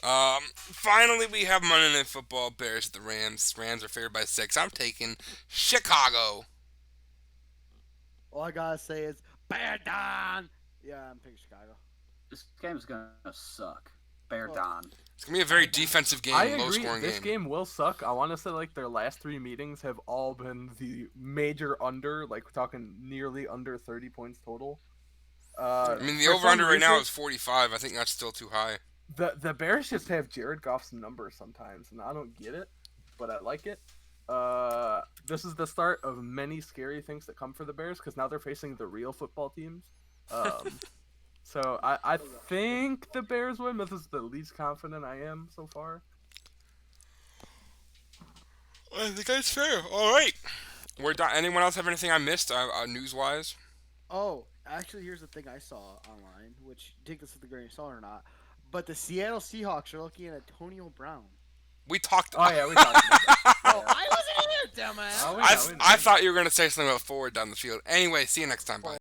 Finally, we have Monday Night Football. Bears at the Rams. Rams are favored by 6. I'm taking Chicago. All I gotta say is Bear down. Yeah, I'm picking Chicago. This game's gonna suck. Bear down. It's gonna be a very defensive game, I low agree. scoring This game will suck. I want to say like their last 3 meetings have all been the major under, like we're talking nearly under 30 points total. I mean, the For over under some right now reason, is 45. I think that's still too high. the Bears just have Jared Goff's number sometimes, and I don't get it, but I like it. This is the start of many scary things that come for the Bears because now they're facing the real football teams. So I think the Bears win, but this is the least confident I am so far. I think that's fair. All right. We're done. Anyone else have anything I missed news wise? Oh, actually, here's the thing I saw online, which take this with a grain of salt or not, but the Seattle Seahawks are looking at Antonio Brown. We talked. Oh yeah, we talked about that. Oh, I wasn't here, dumbass. Oh, we I know, we know. I thought you were gonna say something about forward down the field. Anyway, see you next time. Bye.